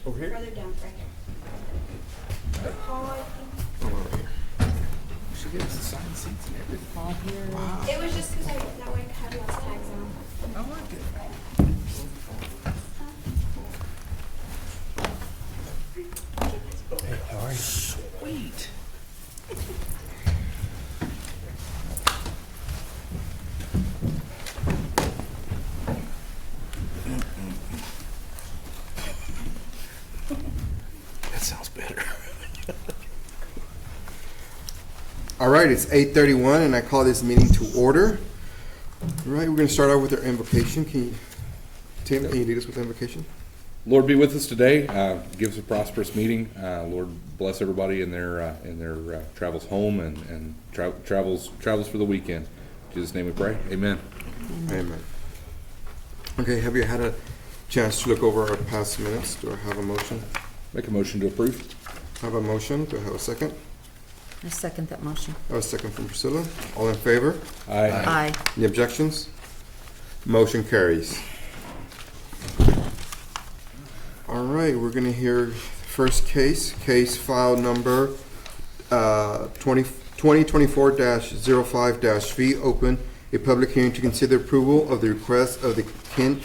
Over here? Further down, right here. Paul, I think. Oh, over here. She gave us assigned seats and everything. Oh, here. Wow. It was just because that way I had less tags on. I like it. Hey, how are you? Sweet. That sounds better. All right, it's 8:31, and I call this meeting to order. All right, we're going to start out with our invocation. Tim, can you lead us with the invocation? Lord be with us today. Give us a prosperous meeting. Lord bless everybody in their travels home and travels for the weekend. In Jesus' name we pray. Amen. Amen. Okay, have you had a chance to look over our past minutes? Do I have a motion? Make a motion to approve. I have a motion. Do I have a second? I second that motion. I have a second from Priscilla. All in favor? Aye. Aye. Any objections? Motion carries. All right, we're going to hear first case file number 2024-05-V, open a public hearing to consider approval of the request of the Kent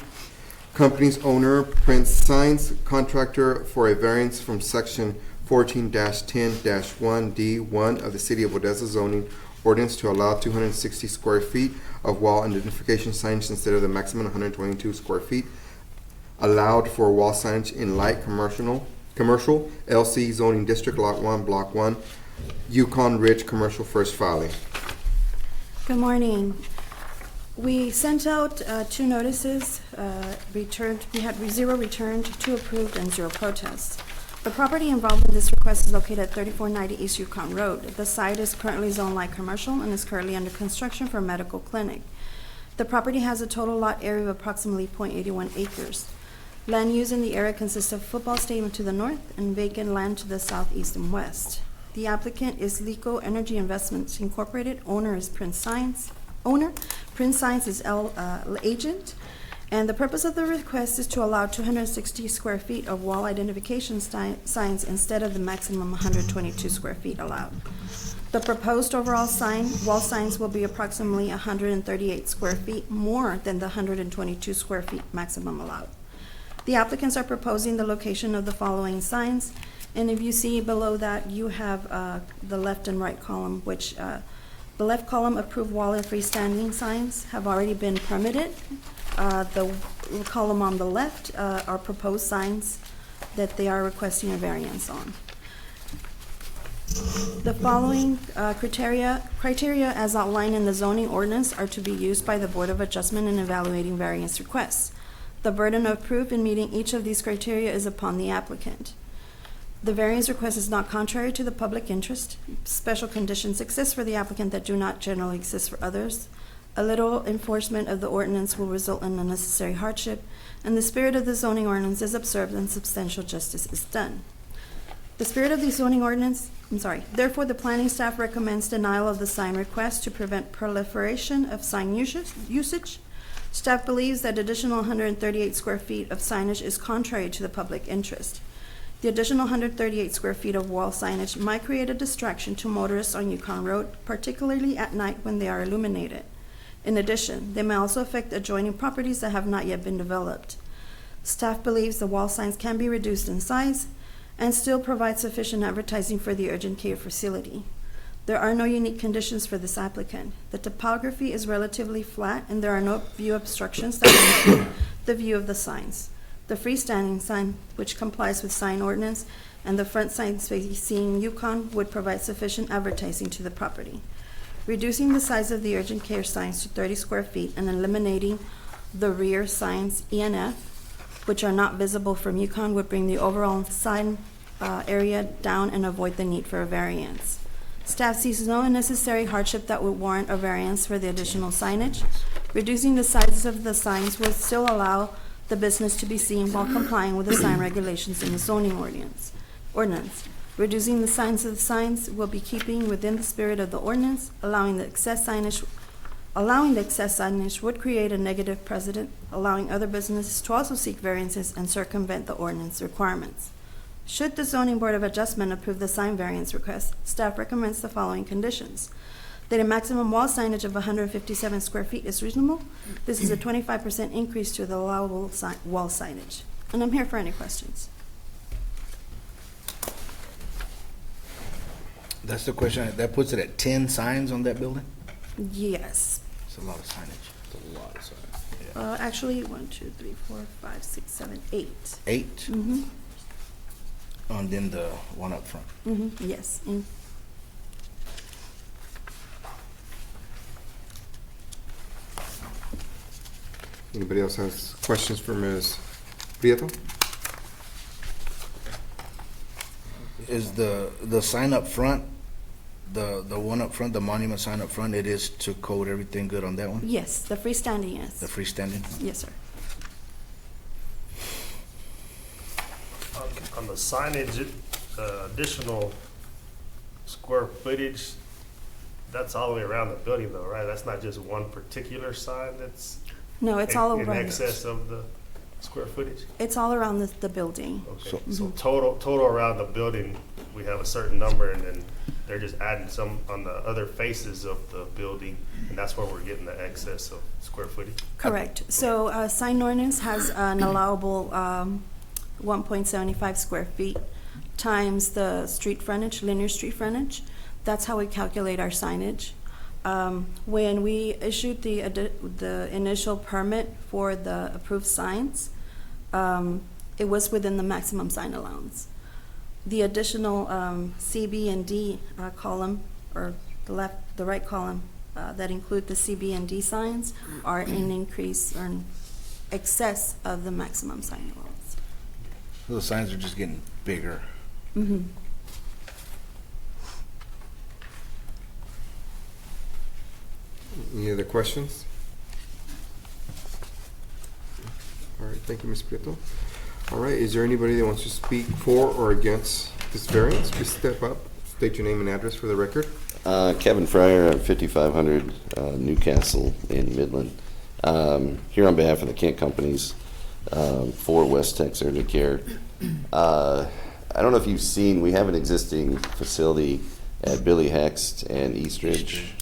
Company's owner, Prince Signs Contractor, for a variance from section 14-10-1D1 of the City of Odessa zoning ordinance to allow 260 square feet of wall identification signage instead of the maximum 122 square feet allowed for wall signage in light commercial LC zoning district, lot 1, block 1, Yukon Ridge Commercial, first filing. Good morning. We sent out 2 notices, we had 0 returned, 2 approved, and 0 protests. The property involved in this request is located at 3490 East Yukon Road. The site is currently zoned light commercial and is currently under construction for a medical clinic. The property has a total lot area of approximately 0.81 acres. Land use in the area consists of football stadium to the north and vacant land to the south, east, and west. The applicant is Lico Energy Investments Incorporated. Owner is Prince Signs. Prince Signs is agent. And the purpose of the request is to allow 260 square feet of wall identification signs instead of the maximum 122 square feet allowed. The proposed overall wall signs will be approximately 138 square feet more than the 122 square feet maximum allowed. The applicants are proposing the location of the following signs, and if you see below that, you have the left and right column, which the left column approved wall and freestanding signs have already been permitted. The column on the left are proposed signs that they are requesting a variance on. The following criteria as outlined in the zoning ordinance are to be used by the Board of Adjustment in evaluating variance requests. The burden of proof in meeting each of these criteria is upon the applicant. The variance request is not contrary to the public interest. Special conditions exist for the applicant that do not generally exist for others. A little enforcement of the ordinance will result in unnecessary hardship, and the spirit of the zoning ordinance is observed and substantial justice is done. The spirit of the zoning ordinance, therefore the planning staff recommends denial of the sign request to prevent proliferation of sign usage. Staff believes that additional 138 square feet of signage is contrary to the public interest. The additional 138 square feet of wall signage might create a distraction to motorists on Yukon Road, particularly at night when they are illuminated. In addition, they may also affect adjoining properties that have not yet been developed. Staff believes the wall signs can be reduced in size and still provide sufficient advertising for the urgent care facility. There are no unique conditions for this applicant. The topography is relatively flat and there are no view obstructions that impede the view of the signs. The freestanding sign, which complies with sign ordinance, and the front sign facing Yukon would provide sufficient advertising to the property. Reducing the size of the urgent care signs to 30 square feet and eliminating the rear signs E and F, which are not visible from Yukon, would bring the overall sign area down and avoid the need for a variance. Staff sees no unnecessary hardship that would warrant a variance for the additional signage. Reducing the sizes of the signs will still allow the business to be seen while complying with the sign regulations in the zoning ordinance. Reducing the size of the signs will be keeping within the spirit of the ordinance, allowing the excess signage Allowing the excess signage would create a negative precedent, allowing other businesses to also seek variances and circumvent the ordinance requirements. Should the Zoning Board of Adjustment approve the sign variance request, staff recommends the following conditions: that a maximum wall signage of 157 square feet is reasonable. This is a 25% increase to the allowable wall signage. And I'm here for any questions. That's the question. That puts it at 10 signs on that building? Yes. It's a lot of signage. It's a lot of signs. Actually, 1, 2, 3, 4, 5, 6, 7, 8. 8? Mm-hmm. And then the one up front. Mm-hmm. Yes. Anybody else has questions for Ms. Prieto? Is the sign up front, the one up front, the monument sign up front, it is to code everything good on that one? Yes, the freestanding, yes. The freestanding? Yes, sir. On the signage, additional square footage, that's all the way around the building though, right? That's not just one particular sign that's No, it's all in around. excess of the square footage? It's all around the building. Okay, so total around the building, we have a certain number, and then they're just adding some on the other faces of the building, and that's where we're getting the excess of square footage? Correct. So sign ordinance has an allowable 1.75 square feet times the street frontage, linear street frontage. That's how we calculate our signage. When we issued the initial permit for the approved signs, it was within the maximum sign allowance. The additional C, B, and D column, or the right column, that include the C, B, and D signs are in increase or in excess of the maximum sign allowance. So the signs are just getting bigger. Mm-hmm. Any other questions? All right, thank you, Ms. Prieto. All right, is there anybody that wants to speak for or against this variance? Please step up, state your name and address for the record. Kevin Fryer at 5500 Newcastle in Midland. Here on behalf of the Kent Companies for West Tex Urgent Care. I don't know if you've seen, we have an existing facility at Billy Hext and Eastridge.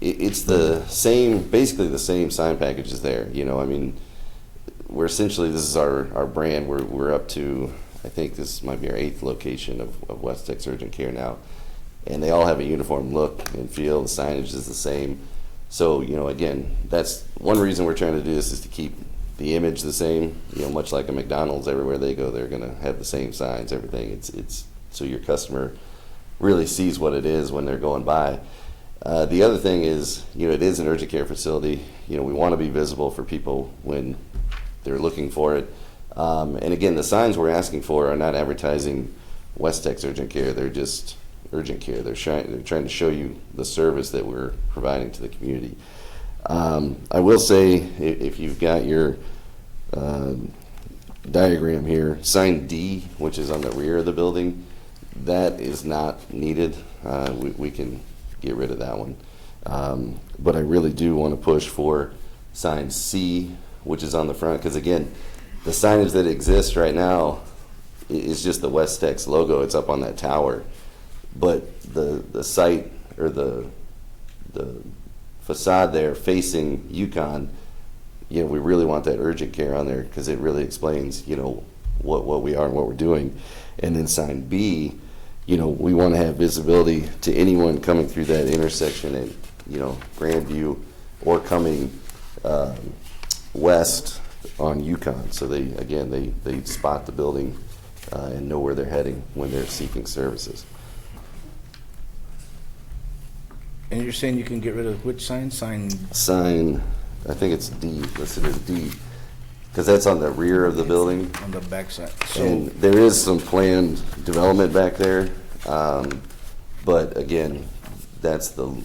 It's the same, basically the same sign package is there. You know, I mean, we're essentially, this is our brand. We're up to, I think this might be our 8th location of West Tex Urgent Care now. And they all have a uniform look and feel. The signage is the same. So, you know, again, that's one reason we're trying to do this, is to keep the image the same. You know, much like a McDonald's, everywhere they go, they're going to have the same signs, everything. It's so your customer really sees what it is when they're going by. The other thing is, you know, it is an urgent care facility. You know, we want to be visible for people when they're looking for it. And again, the signs we're asking for are not advertising West Tex Urgent Care. They're just urgent care. They're trying to show you the service that we're providing to the community. I will say, if you've got your diagram here, sign D, which is on the rear of the building, that is not needed. We can get rid of that one. But I really do want to push for sign C, which is on the front, because again, the signage that exists right now is just the West Tex logo. It's up on that tower. But the site, or the facade there facing Yukon, you know, we really want that urgent care on there, because it really explains, you know, what we are and what we're doing. And then sign B, you know, we want to have visibility to anyone coming through that intersection at, you know, Grandview, or coming west on Yukon. So they spot the building and know where they're heading when they're seeking services. And you're saying you can get rid of which sign? Sign, I think it's D, listed as D, because that's on the rear of the building. On the back side. And there is some planned development back there, but again, that's the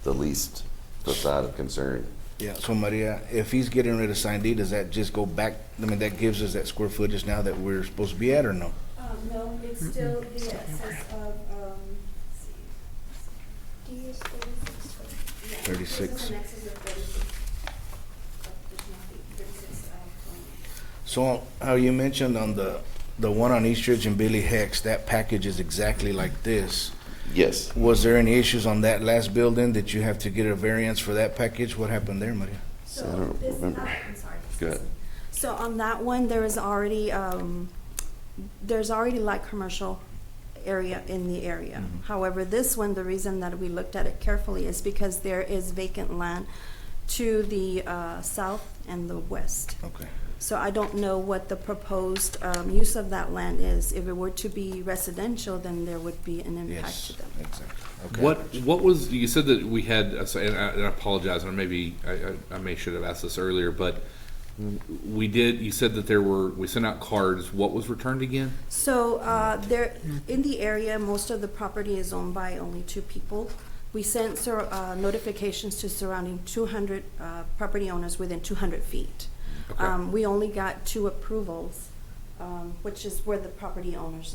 least facade of concern. Yeah, so Maria, if he's getting rid of sign D, does that just go back? I mean, that gives us that square footage now that we're supposed to be at, or no? No, it's still the excess of, D is 36 square feet. 36. This is an excess of 36 additional feet, 36, So, how you mentioned on the one on Eastridge and Billy Hex, that package is exactly like this. Yes. Was there any issues on that last building? Did you have to get a variance for that package? What happened there, Maria? I don't remember. I'm sorry. Go ahead. So on that one, there is already, there's already light commercial area in the area. However, this one, the reason that we looked at it carefully is because there is vacant land to the south and the west. Okay. So I don't know what the proposed use of that land is. If it were to be residential, then there would be an impact Yes, to them. exactly. Okay. What was, you said that we had, and I apologize, and maybe, I may should have asked this earlier, but you said that we sent out cards. What was returned again? So there, in the area, most of the property is owned by only 2 people. We sent notifications to surrounding 200 property owners within 200 feet. Okay. We only got 2 approvals, which is where the property owners,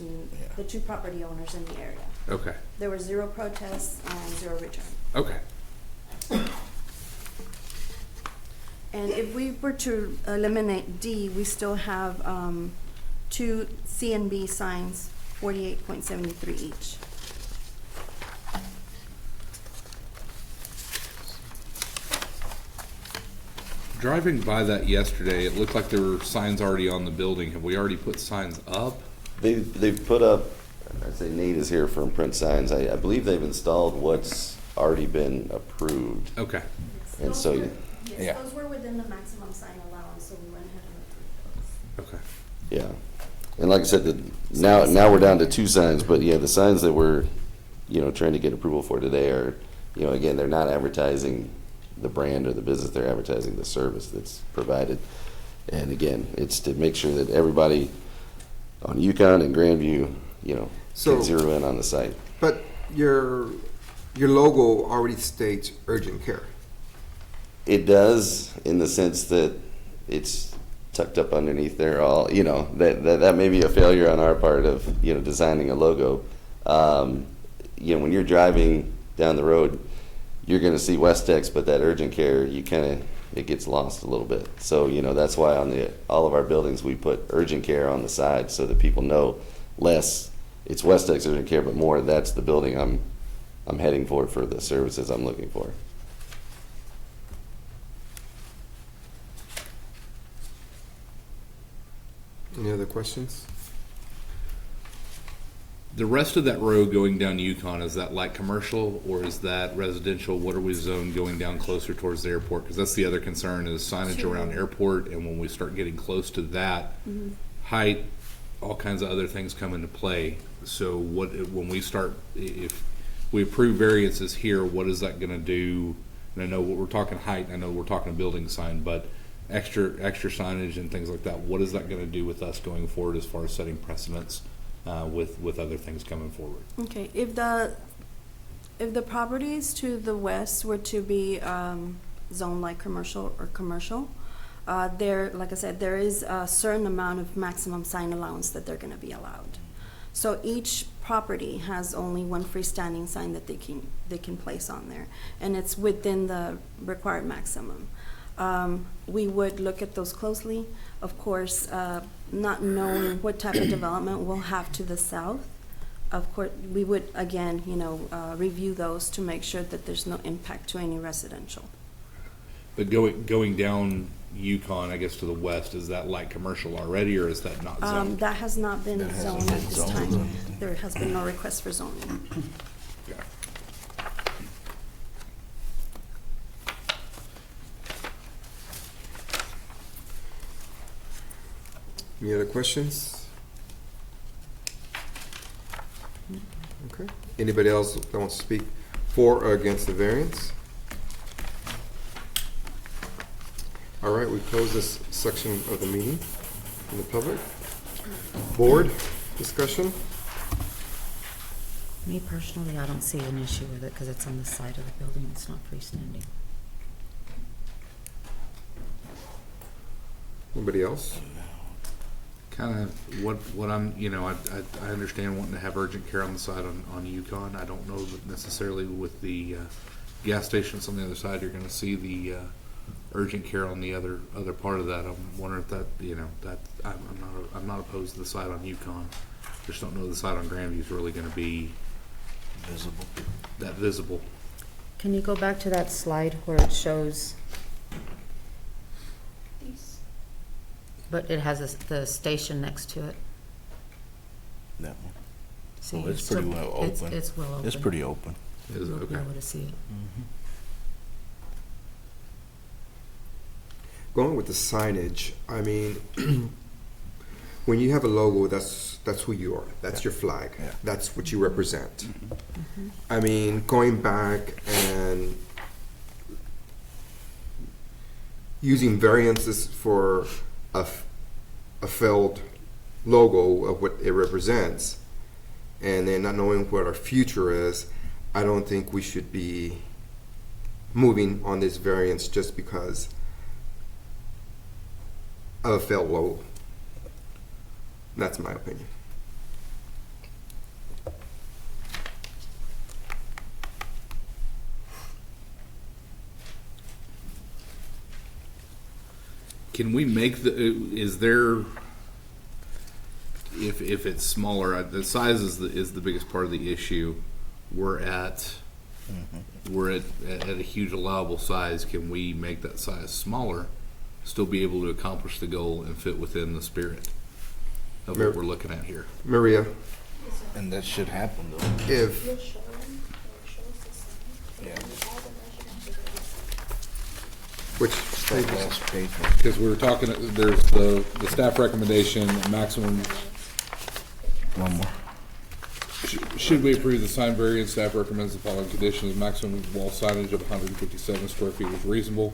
the 2 property owners in the area. Okay, There were 0 protests and 0 return. okay. And if we were to eliminate D, we still have 2 C and B signs, 48.73 each. Driving by that yesterday, it looked like there were signs already on the building. Have we already put signs up? They've put up, I'd say Nate is here from Print Signs. I believe they've installed what's already been approved. Okay, And so, Yes, Yeah. those were within the maximum sign allowance, so we went ahead and approved those. okay. yeah. And like I said, now we're down to 2 signs, but yeah, the signs that we're, trying to get approval for today are, again, they're not advertising the brand or the business, they're advertising the service that's provided. And again, it's to make sure that everybody on Yukon and Grandview, So- can zero in on the site. But your logo already states urgent care. It does, in the sense that it's tucked up underneath there. All that may be a failure on our part of designing a logo. When you're driving down the road, you're going to see Westex, but that urgent care, it gets lost a little bit. So that's why on all of our buildings we put urgent care on the side so that people know less it's Westex urgent care, but more that's the building I'm heading for the services I'm looking for. Any other questions? The rest of that road going down Yukon, is that light commercial or is that residential? What are we zoned going down closer towards the airport? Because that's the other concern is signage around airport, and when we start getting close to that, height, all kinds of other things come into play. So when we start, if we approve variances here, what is that gonna do? And I know we're talking height, I know we're talking a building sign, but extra signage and things like that, what is that gonna do with us going forward as far as setting precedents with other things coming forward? Okay, if the properties to the west were to be zoned like commercial or commercial, like I said, there is a certain amount of maximum sign allowance that they're gonna be allowed. So each property has only one freestanding sign that they can place on there, and it's within the required maximum. We would look at those closely. Of course, not knowing what type of development we'll have to the south, of course, we would, again, review those to make sure that there's no impact to any residential. But going down Yukon, I guess to the west, is that light commercial already, or is that not zoned? That has not been That hasn't zoned at been this zoned. time. There has been no request for zoning. Okay. Any other questions? Okay. Anybody else that wants to speak for or against the variance? All right, we close this section of the meeting in the public. Board discussion? Me personally, I don't see an issue with it because it's on the side of the building, it's not freestanding. Anybody else? Kind of what I'm, I understand wanting to have urgent care on the side on Yukon. I don't know that necessarily with the gas stations on the other side, you're gonna see the, urgent care on the other part of that. I'm wondering if that, you know, that, I'm not opposed to the side on Yukon. Just don't know the side on Grandview is really gonna be Visible. that visible. Can you go back to that slide where it shows, These. but it has the station next to it? That one. See, Oh, it's pretty well open. It's well open. It's pretty open. Is it? You'll be Okay. able to see it. Going with the signage, I mean, when you have a logo, that's who you are. That's your flag. Yeah. That's what you represent. I mean, going back and using variances for a failed logo of what it represents, and then not knowing what our future is, I don't think we should be moving on this variance just because of a failed logo. That's my opinion. Can we make the, is there, if it's smaller, the size is the biggest part of the issue. We're at a huge allowable size. Can we make that size smaller, still be able to accomplish the goal and fit within the spirit of what we're looking at here? Maria, And that should happen though. if, You'll show them, it shows the sign. Yeah. And all the measurements are there. which, That last page. Because we were talking, there's the staff recommendation, maximum, One more. should we approve the sign variance, staff recommends the following conditions: maximum wall signage of 157 square feet is reasonable.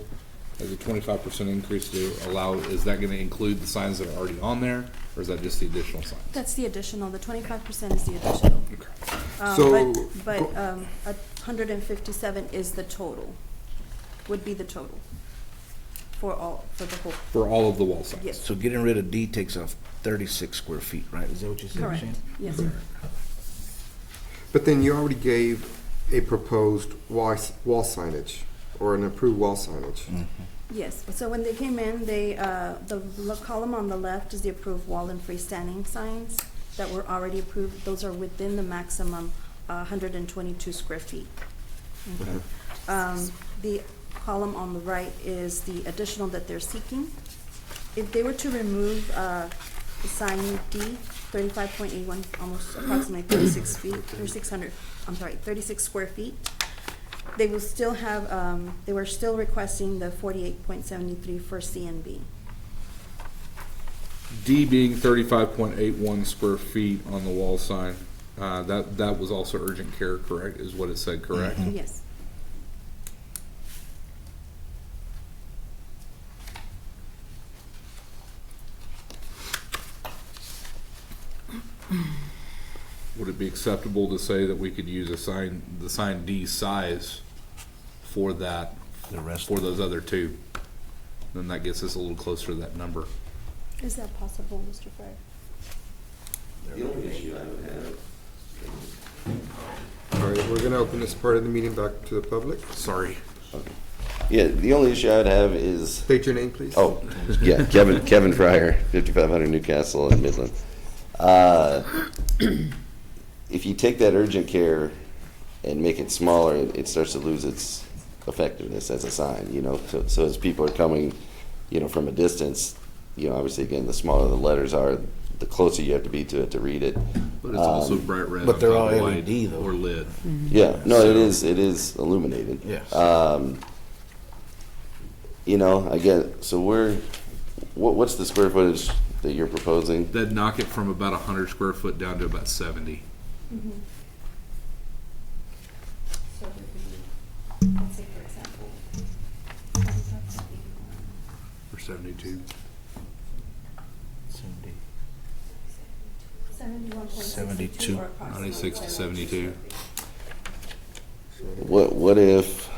As a 25% increase to allow, is that gonna include the signs that are already on there, or is that just the additional signs? That's the additional, the 25% is the additional. So- But 157 is the total, would be the total for the whole, For all of the wall signs? yes, So getting rid of D takes off 36 square feet, right? Is that what you said, correct, Shane? yes, sir. but then you already gave a proposed wall signage or an approved wall signage. Yes, so when they came in, they, column on the left is the approved wall and freestanding signs that were already approved. Those are within the maximum 122 square feet. Okay. The column on the right is the additional that they're seeking. If they were to remove the sign D, 35.81, almost approximately 36 feet, 36 square feet, they will still have, they were still requesting the 48.73 for C and B. D being 35.81 square feet on the wall sign, that was also urgent care, correct, is what it said, correct? Yes. Would it be acceptable to say that we could use the sign D size for that, The rest. for those other two? Then that gets us a little closer to that number. Is that possible, Mr. Fryer? The only issue I would have, All right, we're gonna open this part of the meeting back to the public. Sorry. yeah, the only issue I would have is, State your name, please. oh, yeah, Kevin Fryer, 5500 Newcastle in Midland. If you take that urgent care and make it smaller, it starts to lose its effectiveness as a sign, you know? So as people are coming, you know, from a distance, you know, obviously, again, the smaller the letters are, the closer you have to be to it to read it. But it's also bright red. but on they're top all of white LED though. Or lit. Yeah, no, it is illuminated. Yes. You know, I get, so what's the square footage that you're proposing? That'd knock it from about 100 square foot down to about 70 So it would be, let's say for example, 45.81. or 72. 71.62 or approximately 96 to 72. What if,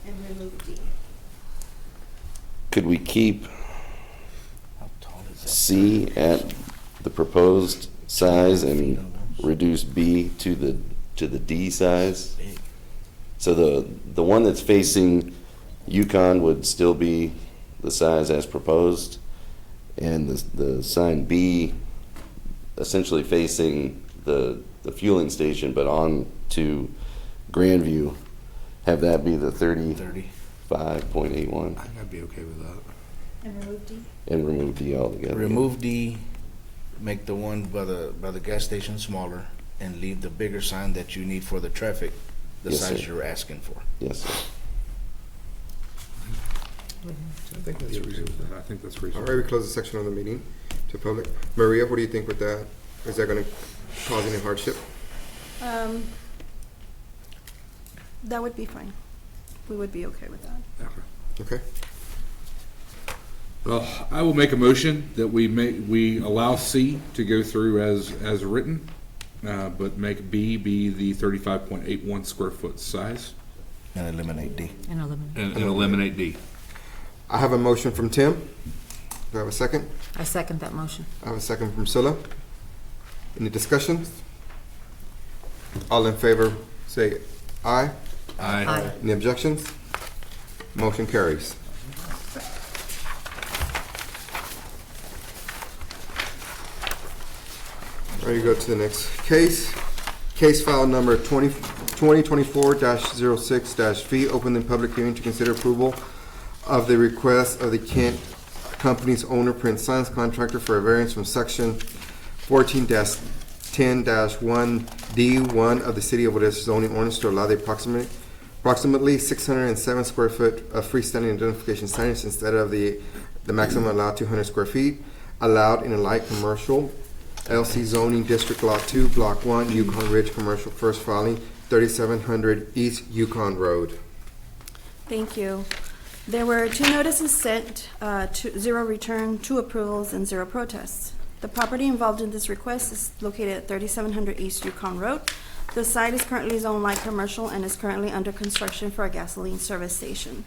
And remove D. could we keep How tall is that? C at the proposed size and reduce B to the D size? Big. So the one that's facing Yukon would still be the size as proposed, and the sign B essentially facing the fueling station, but on to Grandview, have that be the 35.81, I think I'd be okay with that. And remove D? and remove D altogether. Remove D, make the one by the gas station smaller, and leave the bigger sign that you need for the traffic, the Yes, size sir. you're asking for. Yes, sir. I think that's reasonable. I think that's All reasonable. right, we close the section of the meeting to public. Maria, what do you think with that? Is that gonna cause any hardship? That would be fine. We would be okay with that. Okay. Well, I will make a motion that we allow C to go through as written, but make B be the 35.81 square foot size And eliminate D. And eliminate. and eliminate D. I have a motion from Tim. Do I have a second? I second that motion. I have a second from Scylla. Any discussions? All in favor, say aye. Aye. Any objections? Motion carries. Ready to go to the next case. Case file number 2024-06-V, open the public hearing to consider approval of the request of the Kent Company's owner, Prince Science Contractor, for a variance from section 14-10-1D1 of the City of Odessa zoning ordinance to allow the approximately 607 square foot of freestanding identification signage instead of the maximum allowed 200 square feet, allowed in a light commercial LC zoning district lot 2, block 1, Yukon Ridge Commercial, first filing, 3700 East Yukon Road. Thank you. There were 2 notices sent, 0 return, 2 approvals, and 0 protests. The property involved in this request is located at 3700 East Yukon Road. The site is currently zoned light commercial and is currently under construction for a gasoline service station.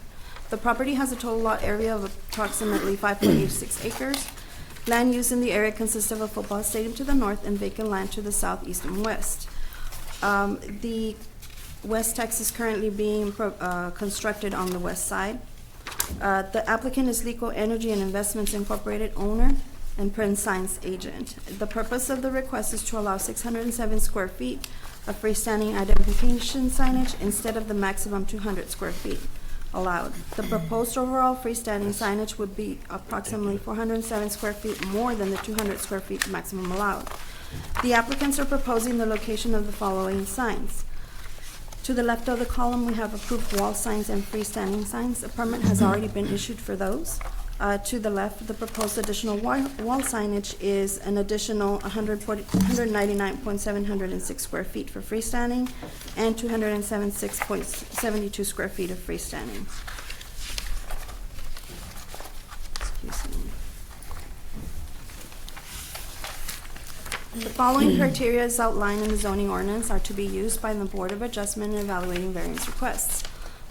The property has a total lot area of approximately 5.86 acres. Land use in the area consists of a football stadium to the north and vacant land to the south, east, and west. The West Tex is currently being constructed on the west side. The applicant is Lico Energy and Investments Incorporated owner and Prince Science agent. The purpose of the request is to allow 607 square feet of freestanding identification signage instead of the maximum 200 square feet allowed. The proposed overall freestanding signage would be approximately 407 square feet more than the 200 square feet maximum allowed. The applicants are proposing the location of the following signs. To the left of the column, we have approved wall signs and freestanding signs. A permit has already been issued for those. To the left, the proposed additional wall signage is an additional 199.706 square feet for freestanding and 276.72 square feet of freestanding. Excuse me. The following criteria as outlined in the zoning ordinance are to be used by the Board of Adjustment in evaluating variance requests.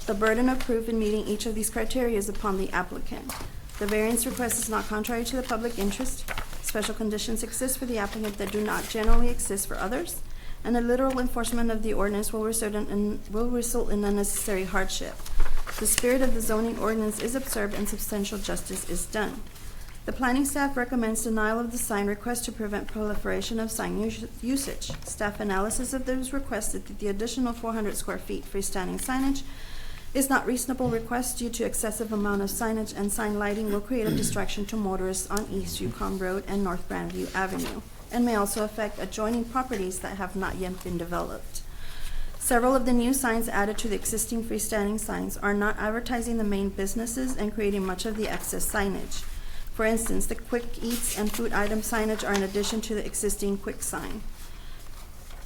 The burden of proof in meeting each of these criteria is upon the applicant. The variance request is not contrary to the public interest. Special conditions exist for the applicant that do not generally exist for others, and a literal enforcement of the ordinance will result in unnecessary hardship. The spirit of the zoning ordinance is observed and substantial justice is done. The planning staff recommends denial of the sign request to prevent proliferation of sign usage. Staff analysis of those requested that the additional 400 square feet freestanding signage is not reasonable request due to excessive amount of signage, and sign lighting will create a distraction to motorists on East Yukon Road and North Grandview Avenue, and may also affect adjoining properties that have not yet been developed. Several of the new signs added to the existing freestanding signs are not advertising the main businesses and creating much of the excess signage. For instance, the quick eats and food item signage are in addition to the existing quick sign.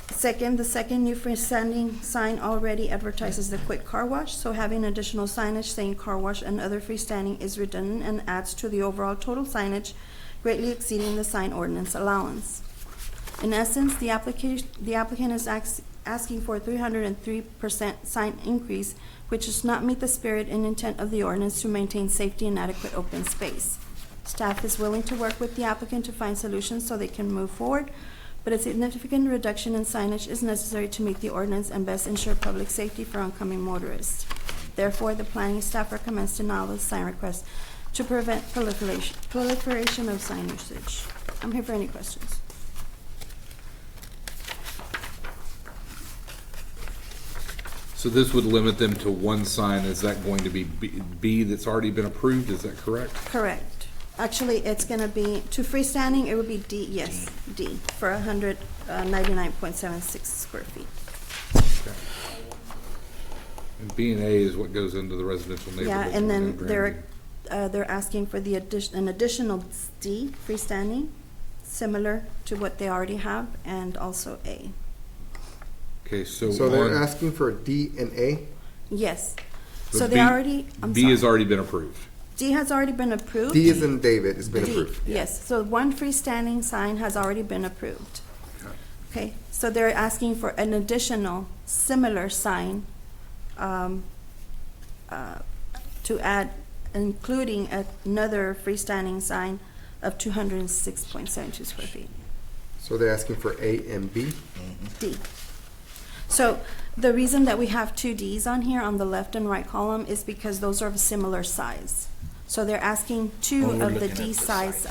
Second, the second new freestanding sign already advertises the quick car wash, so having additional signage saying car wash and other freestanding is redundant and adds to the overall total signage, greatly exceeding the sign ordinance allowance. In essence, the applicant is asking for a 303% sign increase, which does not meet the spirit and intent of the ordinance to maintain safety and adequate open space. Staff is willing to work with the applicant to find solutions so they can move forward, but a significant reduction in signage is necessary to meet the ordinance and best ensure public safety for oncoming motorists. Therefore, the planning staff recommends denial of the sign request to prevent proliferation of sign usage. I'm here for any questions. So this would limit them to one sign. Is that going to be B that's already been approved? Is that correct? Correct. Actually, it's gonna be, to freestanding, it would be D, yes, D, for 199.76 square feet. And B and A is what goes into the residential neighborhood. Yeah, and then they're asking for an additional D, freestanding, similar to what they already have, and also A. Okay, so So they're on- asking for D and A? Yes. So So they B- already, I'm B has sorry. already been approved. D has already been approved. D is in David, it's been D, approved. yes. So one freestanding sign has already been approved. Okay, so they're asking for an additional similar sign to add, including another freestanding sign of 206.72 square feet. So they're asking for A and B? D. So the reason that we have two Ds on here on the left and right column is because those are of a similar size. So they're asking two When we're of the looking at D the size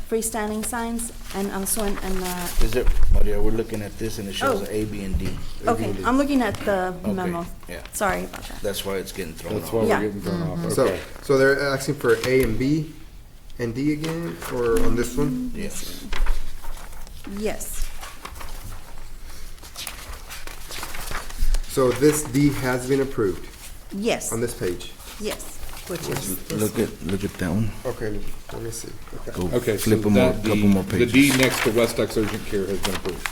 freestanding signs and also Is it, Maria, we're looking at this and it shows Oh. A, B, and D. okay, I'm looking at the Okay, memo. yeah. Sorry about that. That's why it's getting thrown That's off. why we're Yeah. getting thrown off. So, Okay. so they're asking for A and B and D again, or on this one? Yes. Yes, So this D has been approved yes, on this page. yes. Which is this Look one. at that one. Okay, let me see. Okay. Go Okay, so flip them more, that couple more the pages. D next to West Texas Urgent Care has been approved.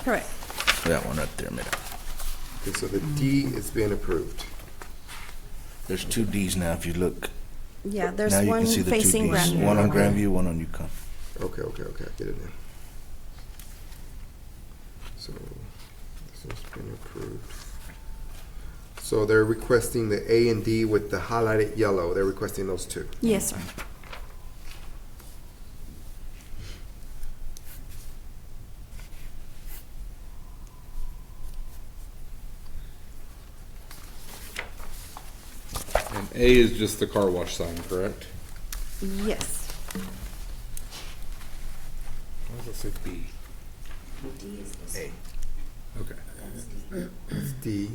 Correct. That one right there, middle. Okay, so the D is being approved. There's two Ds now, if you look. Yeah, there's Now you one can see the two facing Ds. Grandview. One on Grandview, one on Yukon. Okay, I get it now. So, this has been approved. So they're requesting the A and D with the highlighted yellow, they're requesting those two. Yes, sir. And A is just the car wash sign, correct? Yes. Why does it say B? A. Okay. It's D.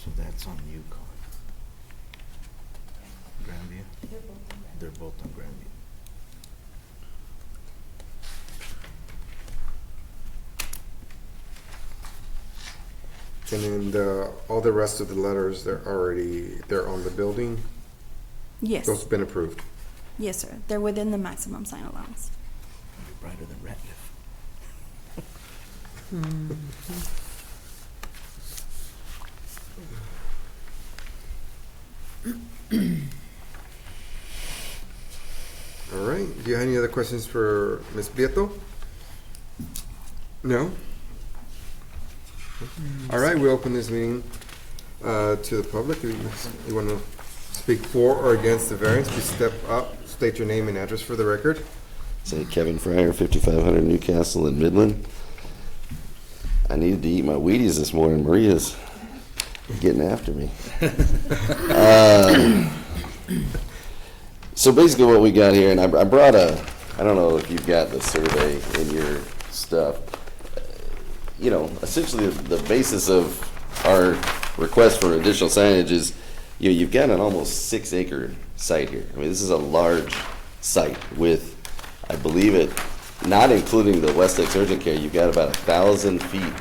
So that's on Yukon. Grandview? They're both on Grandview. And then all the rest of the letters, they're on the building. Yes. Those have been approved. Yes, sir. They're within the maximum sign allowance. You're brighter than Ratliff. All right, do you have any other questions for Ms. Prieto? No? All right, we open this meeting to the public. If you want to speak for or against the variance, please step up, state your name and address for the record. Say Kevin Fryer, 5500 Newcastle in Midland. I needed to eat my Wheaties this morning. Maria's getting after me. So basically what we got here, and I brought I don't know if you've got the survey in your stuff. You know, essentially the basis of our request for additional signage is, you know, you've got an almost 6-acre site here. I mean, this is a large site with, I believe it, not including the West Texas Urgent Care, you've got about 1,000 feet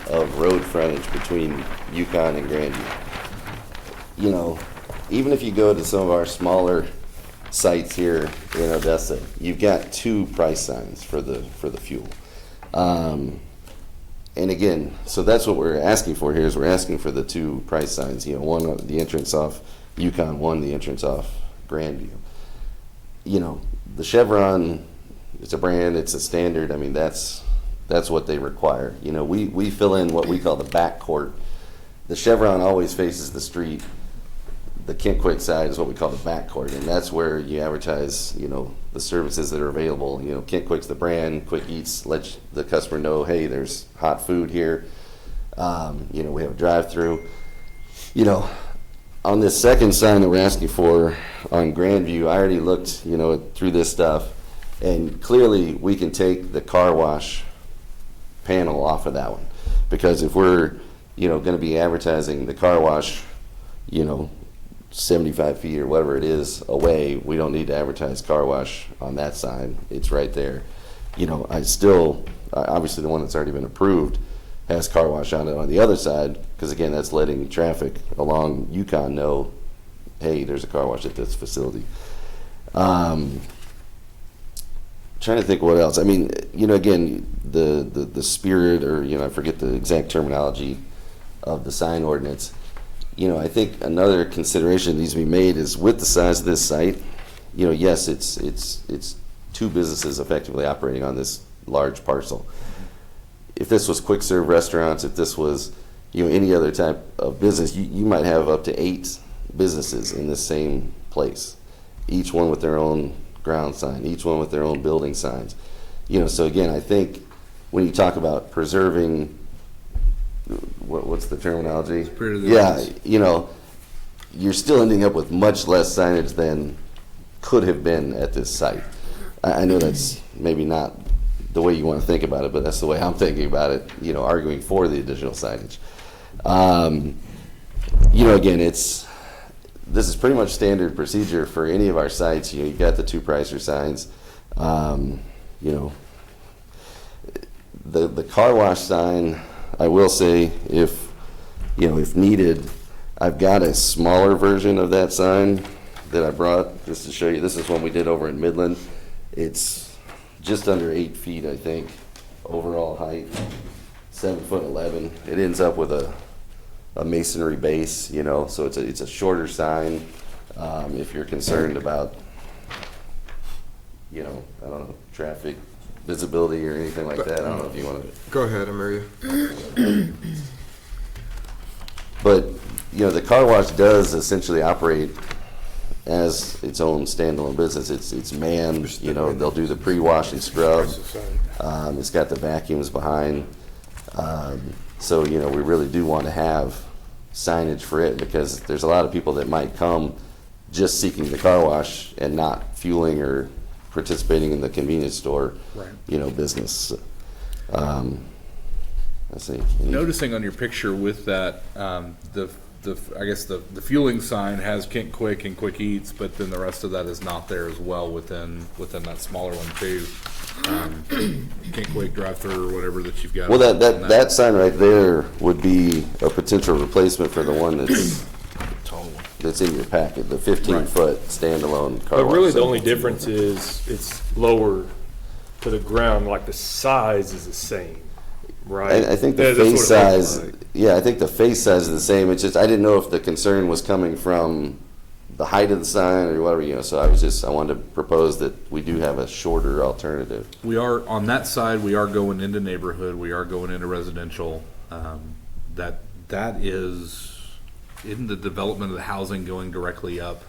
of road frontage between Yukon and Grandview. You know, even if you go to some of our smaller sites here in Odessa, you've got 2 price signs for the fuel. And again, so that's what we're asking for here, is we're asking for the 2 price signs, you know, one on the entrance off Yukon, one the entrance off Grandview. You know, the Chevron, it's a brand, it's a standard, I mean, that's what they require. You know, we fill in what we call the back court. The Chevron always faces the street. the Kent Quick side is what we call the back court, and that's where you advertise, you know, the services that are available. You know, Kent Quick's the brand. Quick Eats lets the customer know, hey, there's hot food here. You know, we have a drive-through. You know, on this second sign that we're asking for on Grandview, I already looked, you know, through this stuff, and clearly we can take the car wash panel off of that one, because if we're, you know, going to be advertising the car wash, you know, 75 feet or whatever it is away, we don't need to advertise car wash on that sign. It's right there. You know, obviously the one that's already been approved has car wash on it on the other side, because again, that's letting traffic along Yukon know, hey, there's a car wash at this facility. Trying to think what else. I mean, you know, again, the spirit, or, you know, I forget the exact terminology of the sign ordinance. You know, I think another consideration that needs to be made is with the size of this site, you know, yes, it's two businesses effectively operating on this large parcel. If this was quick serve restaurants, if this was, you know, any other type of business, you might have up to 8 businesses in the same place, each one with their own ground sign, each one with their own building signs. You know, so again, I think when you talk about preserving, what's the terminology? Spirit of the Yeah, ordinance. you know, you're still ending up with much less signage than could have been at this site. I know that's maybe not the way you want to think about it, but that's the way I'm thinking about it, you know, arguing for the additional signage. You know, again, this is pretty much standard procedure for any of our sites. You know, you've got the 2 Pricer signs. You know, the car wash sign, I will say, if needed, I've got a smaller version of that sign that I brought just to show you. This is one we did over in Midland. It's just under 8 feet, I think, overall height, 7'11". It ends up with a masonry base, you know, so it's a shorter sign. If you're concerned about, you know, I don't know, traffic visibility or anything like that, I don't know if you want to. Go ahead, Amaria. But, you know, the car wash does essentially operate as its own standalone business. It's manned, you know, they'll do the pre-wash and scrub. It's got the vacuums behind. So, you know, we really do want to have signage for it, because there's a lot of people that might come just seeking the car wash and not fueling or participating in the convenience store, you know, business. Let's see. Noticing on your picture with that, I guess the fueling sign has Kent Quick and Quick Eats, but then the rest of that is not there as well within that smaller one too. Kent Quick drive-through or whatever that you've got. Well, that sign right there would be a potential replacement for the one that's in your packet, the 15-foot standalone car But wash. really, the So- only difference is it's lower to the ground, like the size is the same, right? I think the That's what it face looks size, like. yeah, I think the face size is the same. It's just, I didn't know if the concern was coming from the height of the sign or whatever, you know, so I wanted to propose that we do have a shorter alternative. We are, on that side, we are going into neighborhood, we are going into residential. That is, isn't the development of the housing going directly up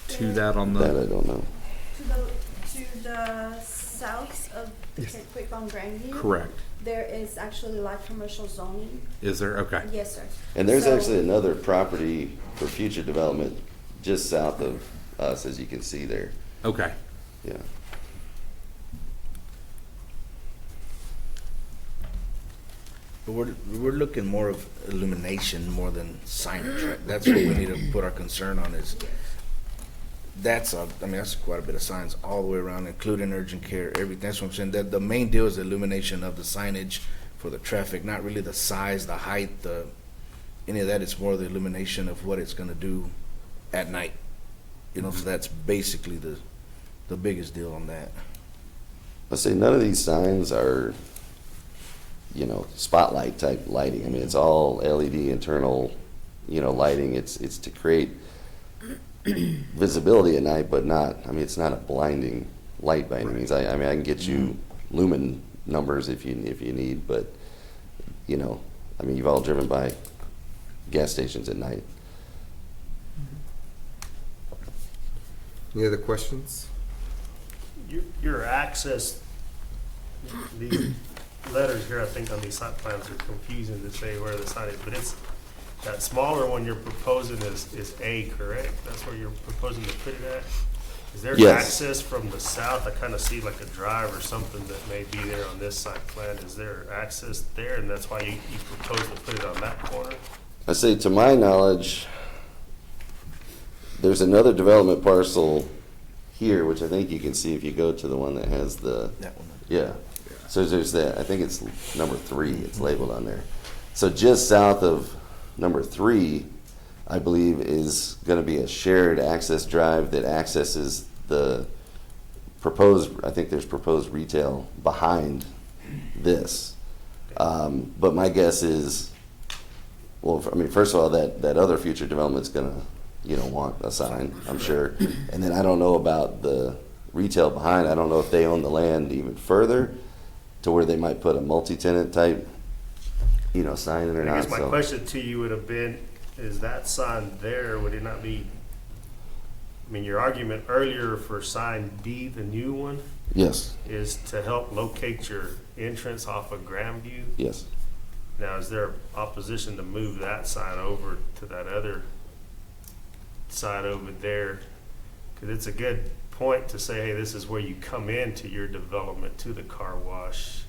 to that on That I the? don't know. To the south of Kent Quick on Grandview. Correct. There is actually light commercial zoning. Is there? Okay. Yes, sir. And there's So- actually another property for future development just south of us, as you can see there. Okay. Yeah. But we're looking more of illumination more than signage, right? That's what we need to put our concern on is, that's quite a bit of signs all the way around, including urgent care, everything. That's what I'm saying. That the main deal is the illumination of the signage for the traffic, not really the size, the height, any of that. It's more the illumination of what it's gonna do at night. You know, so that's basically the biggest deal on that. Let's say none of these signs are, you know, spotlight type lighting. I mean, it's all LED internal, you know, lighting. It's to create visibility at night, but not, I mean, it's not a blinding light by any means. I mean, I can get you lumen numbers if you need, but, you know, I mean, you've all driven by gas stations at night. Any other questions? Your access, these letters here, I think on these site plans are confusing to say where the sign is, but it's, that smaller one you're proposing is A, correct? That's where you're proposing to put it at? Is there Yes. access from the south? I kind of see like a drive or something that may be there on this site plan. Is there access there, and that's why you propose to put it on that corner? I say, to my knowledge, there's another development parcel here, which I think you can see if you go to the one that has the, That one. yeah. So there's that, I think it's number 3, it's labeled on there. So just south of number 3, I believe, is gonna be a shared access drive that accesses the proposed, I think there's proposed retail behind this. But my guess is, well, I mean, first of all, that other future development's gonna, want a sign, I'm sure. And then I don't know about the retail behind. I don't know if they own the land even further to where they might put a multi-tenant type, sign in or I not. guess my So question to you would have been, is that sign there, would it not be, I mean, your argument earlier for sign B, the new one, yes, is to help locate your entrance off of Grandview. yes. Now, is there opposition to move that sign over to that other side over there? Because it's a good point to say, hey, this is where you come into your development to the car wash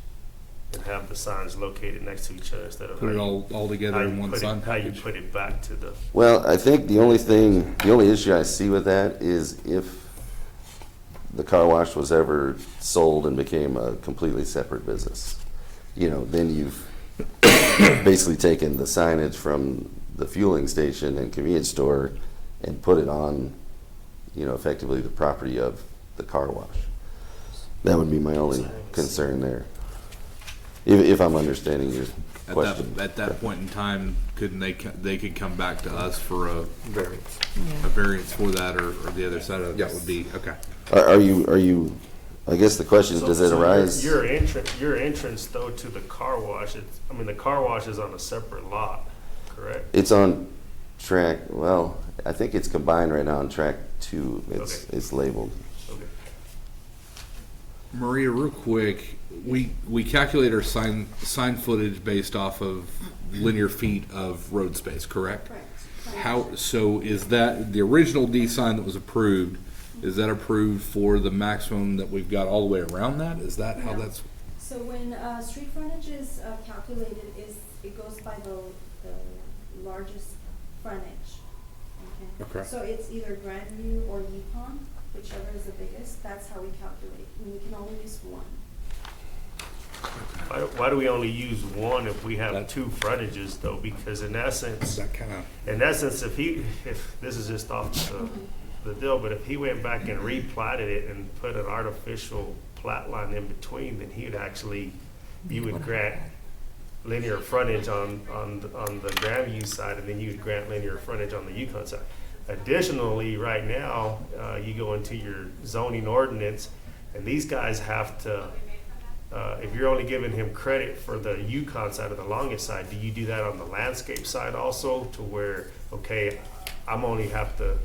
and have the signs located next to each other instead of Put it all how together in you one put sign it, how you package. put it back to the, Well, I think the only issue I see with that is if the car wash was ever sold and became a completely separate business, then you've basically taken the signage from the fueling station and convenience store and put it on, effectively the property of the car wash. That would be my only concern there. If I'm understanding your question. At that point in time, couldn't they could come back to us for a Variance. variance for that, or the other side of it? Yes. That would be, okay. Are you, I guess the question is, does it So arise? Your entrance though to the car wash, the car wash is on a separate lot, correct? It's on track, well, I think it's combined right now on track 2. It's labeled. Okay. Maria, real quick, we calculate our sign footage based off of linear feet of road space, correct? So is that, the original D sign that was approved, is that approved for the maximum that we've got all the way around that? Is that how No. that's, So when street frontage is calculated, it goes by the largest frontage. Okay. So it's either Grandview or Yukon, whichever is the biggest. That's how we calculate. And we can only use one. Why do we only use one if we have That- 2 frontages though? Because in essence, that kind of, if this is just off the deal, but if he went back and replatted it and put an artificial plat line in between, then you would grant linear frontage on the Grandview side, and then you would grant linear frontage on the Yukon side. Additionally, right now, you go into your zoning ordinance, and these guys have to, if you're only giving him credit for the Yukon side or the longest side, do you do that on the landscape side also, to where, okay, I'm only have to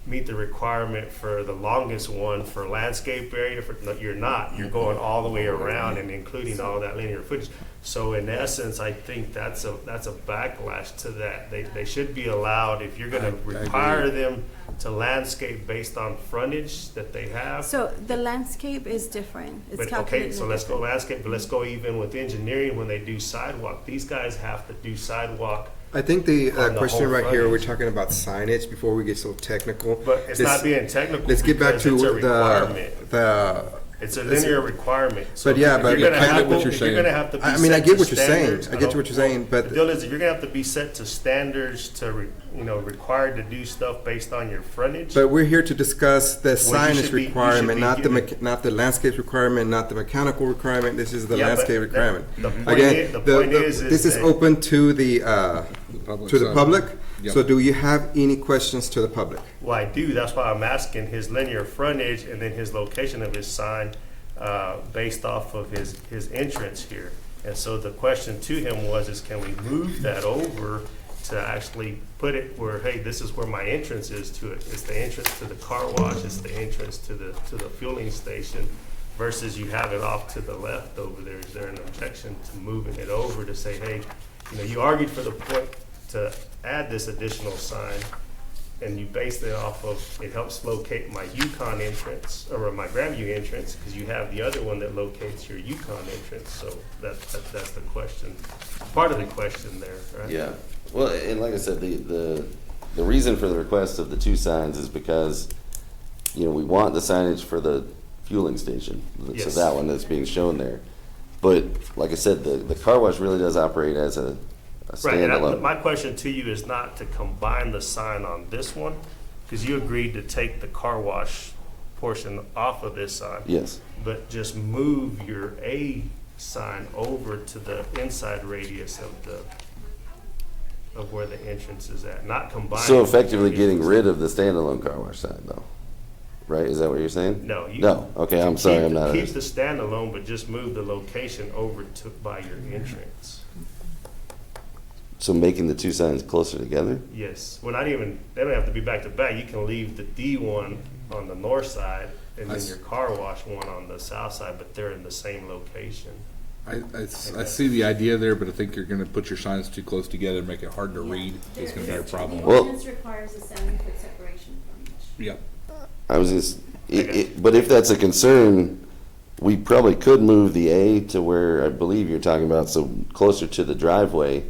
meet the requirement for the longest one for landscape area? No, you're not. You're going all the way around and including all that linear footage. So in essence, I think that's a backlash to that. They should be allowed, if you're gonna require them to landscape based on frontage that they have. So the landscape is different. It's But, calculated. okay, so let's go landscape, but let's go even with engineering when they do sidewalk. These guys have to do sidewalk, I think the On the question whole right here, we're frontage. talking about signage before we get so technical. but it's This- not being technical Let's get back because to it's a requirement. the, It's a linear requirement. So But yeah, if but you're gonna I have get to- what you're if saying. You're gonna have to be I mean, I set get to what you're saying. standards. I get what you're saying, but- The deal is, if you're gonna have to be set to standards to, required to do stuff based on your frontage. but we're here to discuss the you signage should be- you requirement, should be not given- not the landscape requirement, not the mechanical requirement. This is the Yeah, but landscape that- requirement. the point Again, is- the point is this is that- open to the side. public. Yep. So do you have any questions to the public? Well, I do, that's why I'm asking his linear frontage and then his location of his sign, based off of his entrance here. And so the question to him was, can we move that over to actually put it where, hey, this is where my entrance is to it. It's the entrance to the car wash, it's the entrance to the fueling station, versus you have it off to the left over there. Is there an objection to moving it over to say, hey, you argued for the point to add this additional sign, and you based it off of, it helps locate my Yukon entrance, or my Grandview entrance, because you have the other one that locates your Yukon entrance, so that's the question, part of the question there, right? Yeah, well, and like I said, the reason for the request of the two signs is because, we want the signage for the fueling station. So Yes. that one that's being shown there. But like I said, the car wash really does operate as a Right, and standalone. my question to you is not to combine the sign on this one, because you agreed to take the car wash portion off of this sign. Yes, But just move your A sign over to the inside radius of where the entrance is at, not combine. so effectively getting rid of the standalone car wash sign though, right? Is that what you're saying? No. No, okay, I'm sorry, I'm not. Keep the standalone, but just move the location over to, by your entrance. So making the two signs closer together? Yes, well, they don't have to be back to back. You can leave the D one on the north side and then your car wash one on the south side, but they're in the same location. I see the idea there, but I think you're gonna put your signs too close together, make it hard to read, it's gonna be a problem. The Well- ordinance requires a 7-foot separation from each. Yep. I was just, but if that's a concern, we probably could move the A to where I believe you're talking about, so closer to the driveway,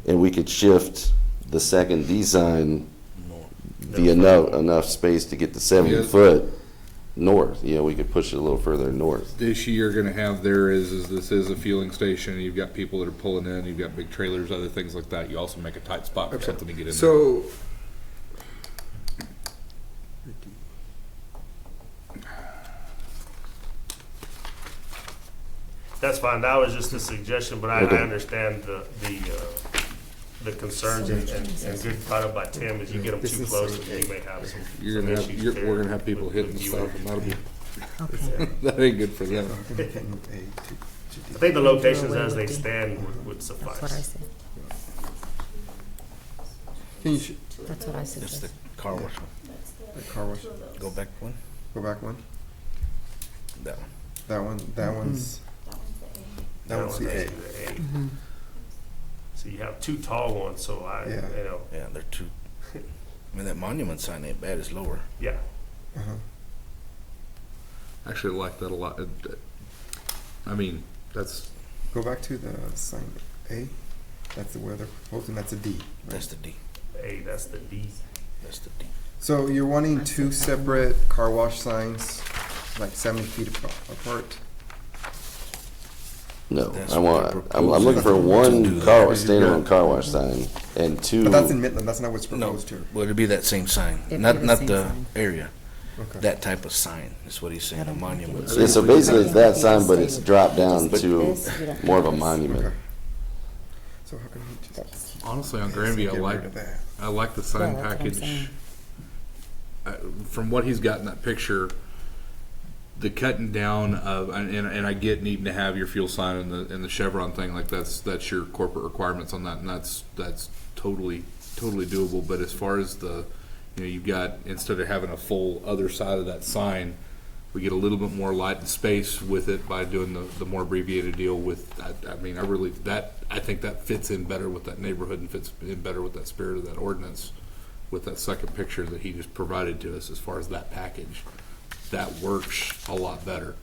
and we could shift the second D sign the enough space to get the 70-foot north. We could push it a little further north. The issue you're gonna have there is this is a fueling station, you've got people that are pulling in, you've got big trailers, other things like that, you also make a tight spot for something to get in there. So, That's fine. That was just a suggestion, but I Okay. understand the concerns and good brought up by Tim is you get them This too is close, so- and you may have some You're gonna have, issues there we're gonna have people with hitting you stuff, and that'll be, Okay. that ain't good for them. I think the locations as they stand would That's what I suffice. said. can you, That's what I That's the suggested. car wash one. the car wash, Go back one, go back one? that one. That one's, that one's the A. Mm-hmm. So you have two tall ones, so Yeah. Yeah, they're two. I mean, that monument sign ain't bad, it's lower. yeah. Uh-huh. I actually like that a lot. I mean, that's, Go back to the sign A. That's where they're proposing, that's a D. right? That's the D. That's the D. That's the D. So you're wanting two separate car wash signs, like 70 feet apart? No, That's I what want, they're I'm looking for proposing one to do. standalone car wash sign and two. But that's in Midland, that's not what's No, proposed here. well, it'd be that same sign, It'd not be the not same the sign. area. Okay. That type of sign is what he's saying, I a don't think monument. it Yeah, so basically it's that sign, but it's dropped down Just to this, you don't more of a need this. monument. Okay. So how can we just That's- honestly, on get Grandview, I rid of that? like the sign Yeah, that's what I'm package. saying. From what he's got in that picture, the cutting down of, and I get needing to have your fuel sign and the Chevron thing, like that's your corporate requirements on that, and that's totally doable. But as far as you've got, instead of having a full other side of that sign, we get a little bit more light and space with it by doing the more abbreviated deal with. I think that fits in better with that neighborhood and fits in better with that spirit of that ordinance. With that second picture that he just provided to us, as far as that package, that works a lot better.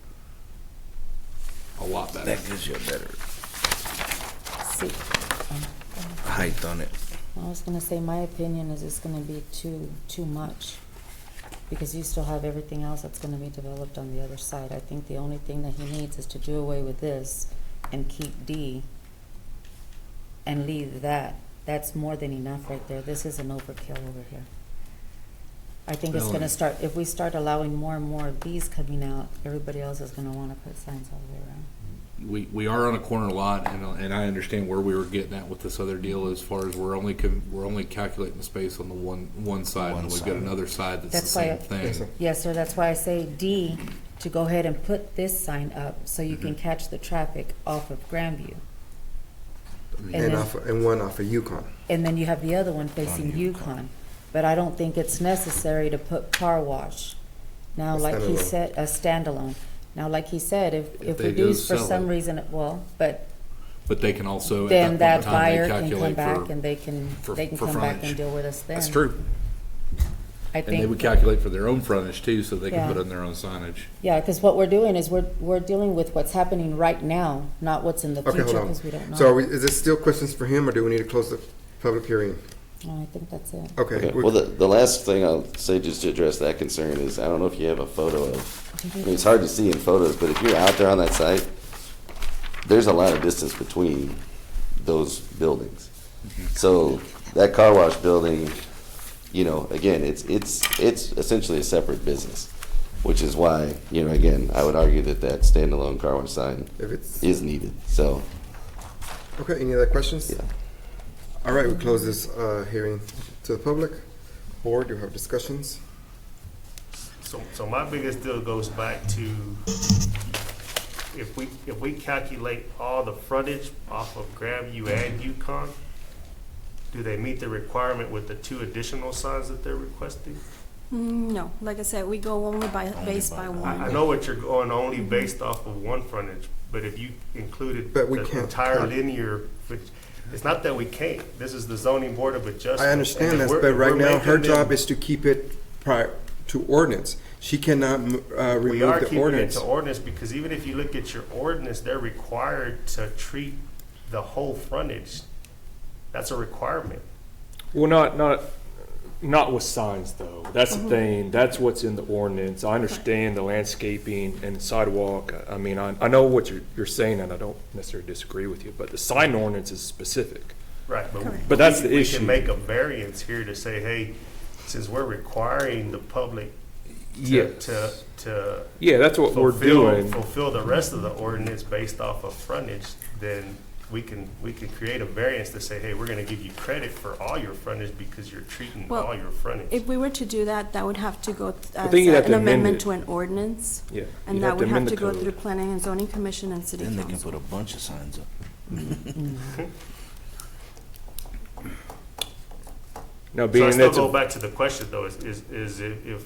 A lot better. That gives you a better See, height on it. I was gonna say, my opinion is it's gonna be too much, because you still have everything else that's gonna be developed on the other side. I think the only thing that he needs is to do away with this and keep D and leave that. That's more than enough right there. This is an overkill over here. I think it's gonna start, if we start allowing more and more of these coming out, everybody else is gonna wanna put signs all the way around. We are on a corner lot, and I understand where we were getting at with this other deal, as far as we're only calculating the space on the one side, and we've got another side that's the That's why same I- thing. Yes, sir. Yes, sir, that's why I say D, to go ahead and put this sign up so you can catch the traffic off of Grandview. And And then- and one off of Yukon. And then you have the other one facing Yukon. But I don't think it's necessary to put car wash. Now, A like he standalone. said, a standalone. Now, like he said, if they we go do for sell some it. reason, well, but But they can also, at then that that point in time, buyer they can come calculate back for, and they can for come back frontage. and deal with us then. That's true. I And they think, would calculate for their own frontage too, so they can Yeah. put in their own signage. yeah, because what we're doing is we're dealing with what's happening right now, not what's in the Okay, hold future, on. because we don't know. So is this still questions for him, or do we need to close the public hearing? Oh, I think that's it. Okay. Okay, well, the last thing I'll say just to address that concern is, I don't know if you have a photo of, I mean, it's hard to see in photos, but if you're out there on that site, there's a lot of distance between those buildings. So that car wash building, you know, again, it's essentially a separate business, which is why, you know, again, I would argue that that standalone car wash sign If it's, is needed, so, okay, any other questions? yeah. All right, we close this hearing to the public. Board, do you have discussions? So my biggest deal goes back to if we calculate all the frontage off of Grandview and Yukon, do they meet the requirement with the 2 additional signs that they're requesting? No, like I said, we go only based by I one. know what you're going only based off of one frontage, but if you included But we the can't entire count. linear, which, it's not that we can't, this is the zoning board of adjustment. I understand And if that, we're- but if right we're now, her making them- job is to keep it prior to ordinance. She cannot We are remove the keeping it ordinance. to ordinance, because even if you look at your ordinance, they're required to treat the whole frontage. That's a requirement. Well, not with signs though. That's the thing. That's what's in the ordinance. I understand the landscaping and the sidewalk. I mean, I know what you're saying, and I don't necessarily disagree with you, but the sign ordinance is specific. Right, But that's the we issue. can make a variance here to say, hey, since we're requiring the public to Yeah, that's what we're doing. fulfill the rest of the ordinance based off of frontage, then we can create a variance to say, hey, we're gonna give you credit for all your frontage because you're treating Well, all your frontage. If we were to do that, that would have to go as think you'd have an to amend amendment it. to an ordinance. Yeah. And you'd that would have amend to the go code. through planning and zoning commission and city Then they can council. put a bunch of signs up. Now, So I being still that's go a, back to the question though, is if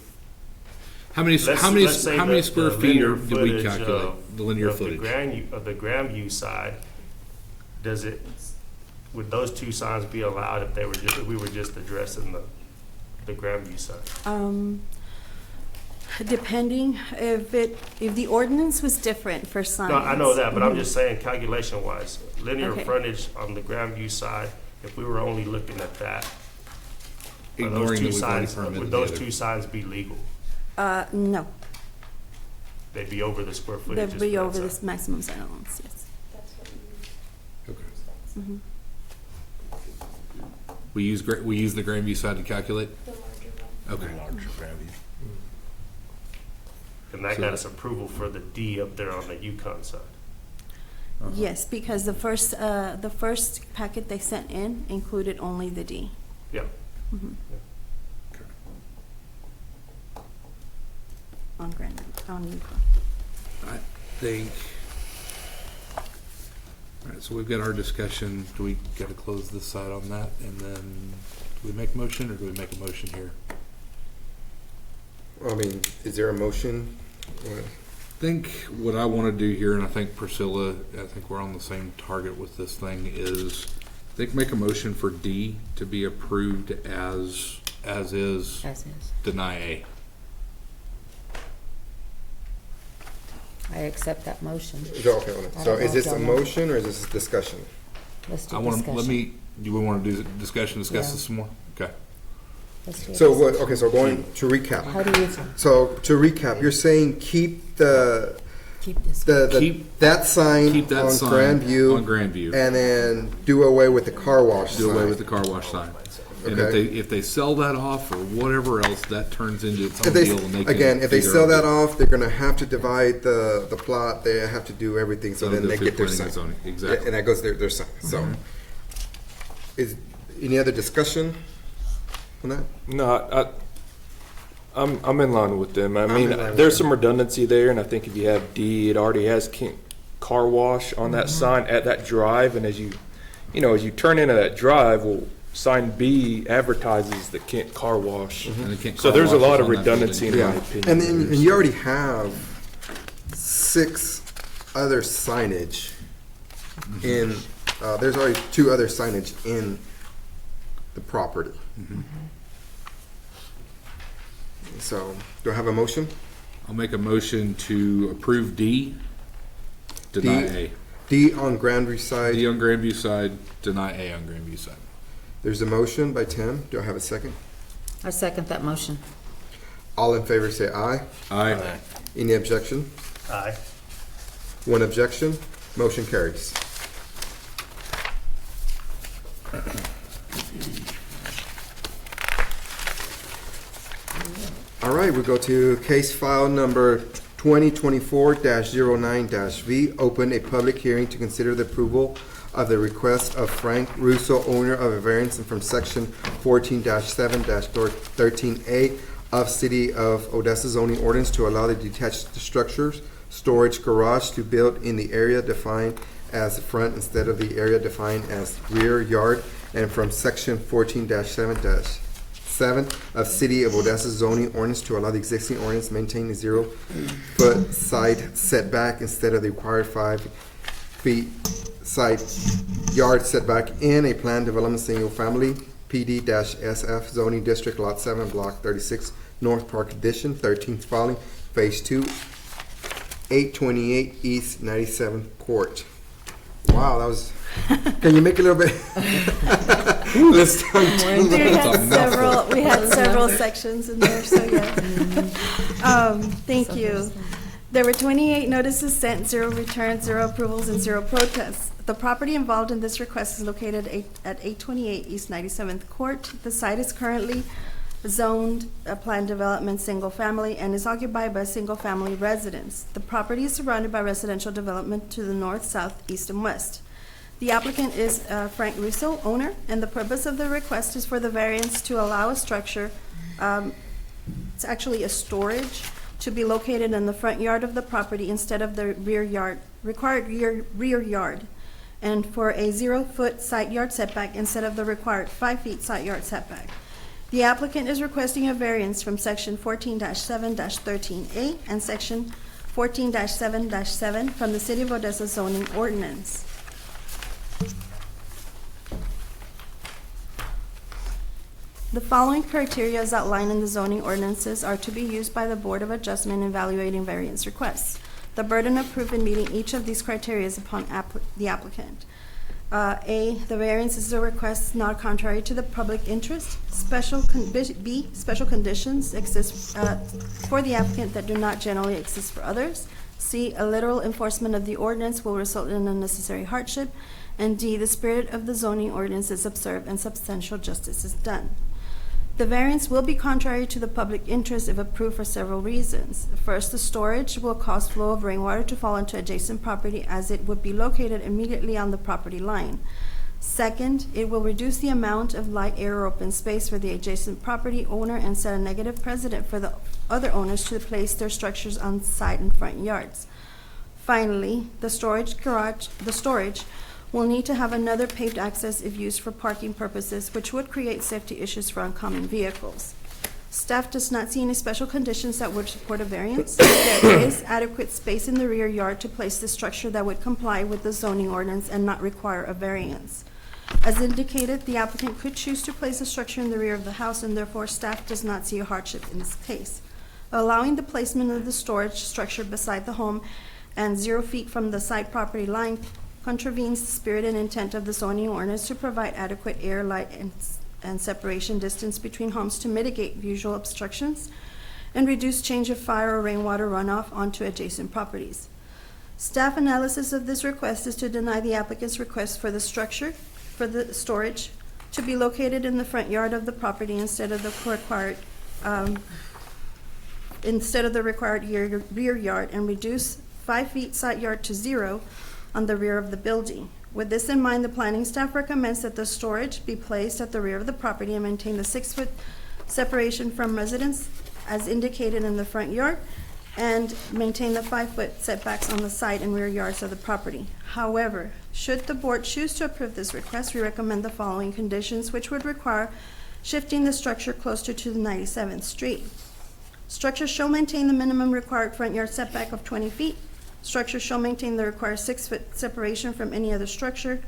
How many Let's say square the feet linear do we footage calculate, the linear of footage? Of the Grandview side, would those 2 signs be allowed if if we were just addressing the Grandview side? Depending if the ordinance was different for signs. No, I know that, but I'm just saying calculation wise, linear Okay. frontage on the Grandview side, if we were only looking at that, are those Ignoring 2 that we've already signs, permitted would the those other. 2 signs be legal? No, They'd be over the square footage. they'd be over this maximum sign allowance, yes. That's what we Okay. Mhm. We use the Grandview side to calculate? the larger one. Okay. Larger Grandview. And that So- got us approval for the D up there on the Yukon side. Yes, because the first packet they sent in included only the D. Yeah. Mhm. On Yukon. I think, all right, so we've got our discussion. Do we got to close this side on that? And then, do we make a motion or do we make a motion here? I mean, is there a motion? I think what I want to do here, and I think Priscilla, I think we're on the same target with this thing, is I think make a motion for D to be approved as is, As is. deny A. I accept that motion. Okay, hold on. I So don't know is if this y'all a know. motion or is this a discussion? Let's do I want to, discussion. do we want to do discuss Yeah. this some more? Okay. Let's do a So what, discussion. okay, so going to recap. How do you So to recap, you're saying keep keep this? that sign Keep that on sign Grandview on Grandview. and then do away with the car wash Do away sign. with the car wash sign. And Okay. if they sell that off or whatever else, that turns into its If own they, deal and they can. again, if they figure sell out that off, they're gonna have to divide the plot, they have to do everything, so So then they'll they fit get their planning sign. and zoning, exactly. Mm-hmm. And that goes their sign, so. Is, any other discussion on that? No, I'm in line with them. I I'm mean, in line with there's them. some redundancy there, and I think if you have D, it already has car wash on that sign at that drive, and as you you know, as you turn into that drive, well, sign B advertises the Kent Car Wash. And they can't So car there's a washes lot of on that redundancy in building. my Yeah, opinion. and then and you already have 6 other signage in, there's already 2 other signage in the property. So, do I have a motion? I'll make a motion to approve D, deny D. A. D on Grandview side. D on Grandview side, deny A on Grandview side. There's a motion by Tim. Do I have a second? I second that motion. All in favor say aye. Aye. Any objection? Aye. 1 objection. Motion carries. All right, we go to case file number 2024-09-V. Open a public hearing to consider the approval of the request of Frank Russo, owner of a variance from section 14-7-13A of City of Odessa zoning ordinance to allow the detached structures, storage garage to build in the area defined as front instead of the area defined as rear yard, and from section 14-7 of City of Odessa zoning ordinance to allow the existing ordinance maintain a 0-foot side setback instead of the required 5 feet side yard setback in a planned development single family PD-SF zoning district lot 7 block 36 North Park Addition 13th filing phase 2 828 East 97th Court. Wow, that was, can you make it a little bit? Let's start. We had several sections in there, so yeah. Thank you. There were 28 notices sent, 0 returns, 0 approvals, and 0 protests. The property involved in this request is located at 828 East 97th Court. The site is currently zoned a planned development single family and is occupied by single family residents. The property is surrounded by residential development to the north, south, east, and west. The applicant is Frank Russo, owner, and the purpose of the request is for the variance to allow a structure, it's actually a storage, to be located in the front yard of the property instead of the rear yard, required rear yard, and for a 0-foot side yard setback instead of the required 5 feet side yard setback. The applicant is requesting a variance from section 14-7-13A and section 14-7-7 from the City of Odessa zoning ordinance. The following criteria as outlined in the zoning ordinances are to be used by the Board of Adjustment in evaluating variance requests. The burden of proof in meeting each of these criteria is upon the applicant. A, the variance is a request not contrary to the public interest. B, special conditions exist for the applicant that do not generally exist for others. C, a literal enforcement of the ordinance will result in unnecessary hardship. And D, the spirit of the zoning ordinance is observed and substantial justice is done. The variance will be contrary to the public interest if approved for several reasons. First, the storage will cause flow of rainwater to fall into adjacent property as it would be located immediately on the property line. Second, it will reduce the amount of light, air, or open space for the adjacent property owner and set a negative precedent for the other owners to place their structures on side and front yards. Finally, the storage will need to have another paved access if used for parking purposes, which would create safety issues for oncoming vehicles. Staff does not see any special conditions that would support a variance. There is adequate space in the rear yard to place the structure that would comply with the zoning ordinance and not require a variance. As indicated, the applicant could choose to place a structure in the rear of the house, and therefore staff does not see a hardship in this case. Allowing the placement of the storage structure beside the home and 0 feet from the side property line contravenes the spirit and intent of the zoning ordinance to provide adequate air, light, and separation distance between homes to mitigate visual obstructions and reduce change of fire or rainwater runoff onto adjacent properties. Staff analysis of this request is to deny the applicant's request for the structure for the storage to be located in the front yard of the property instead of the required rear yard, and reduce 5 feet side yard to 0 on the rear of the building. With this in mind, the planning staff recommends that the storage be placed at the rear of the property and maintain the 6-foot separation from residents as indicated in the front yard, and maintain the 5-foot setbacks on the side and rear yards of the property. However, should the board choose to approve this request, we recommend the following conditions, which would require shifting the structure closer to the 97th Street. Structure shall maintain the minimum required front yard setback of 20 feet. Structure shall maintain the required 6-foot separation from any other structure,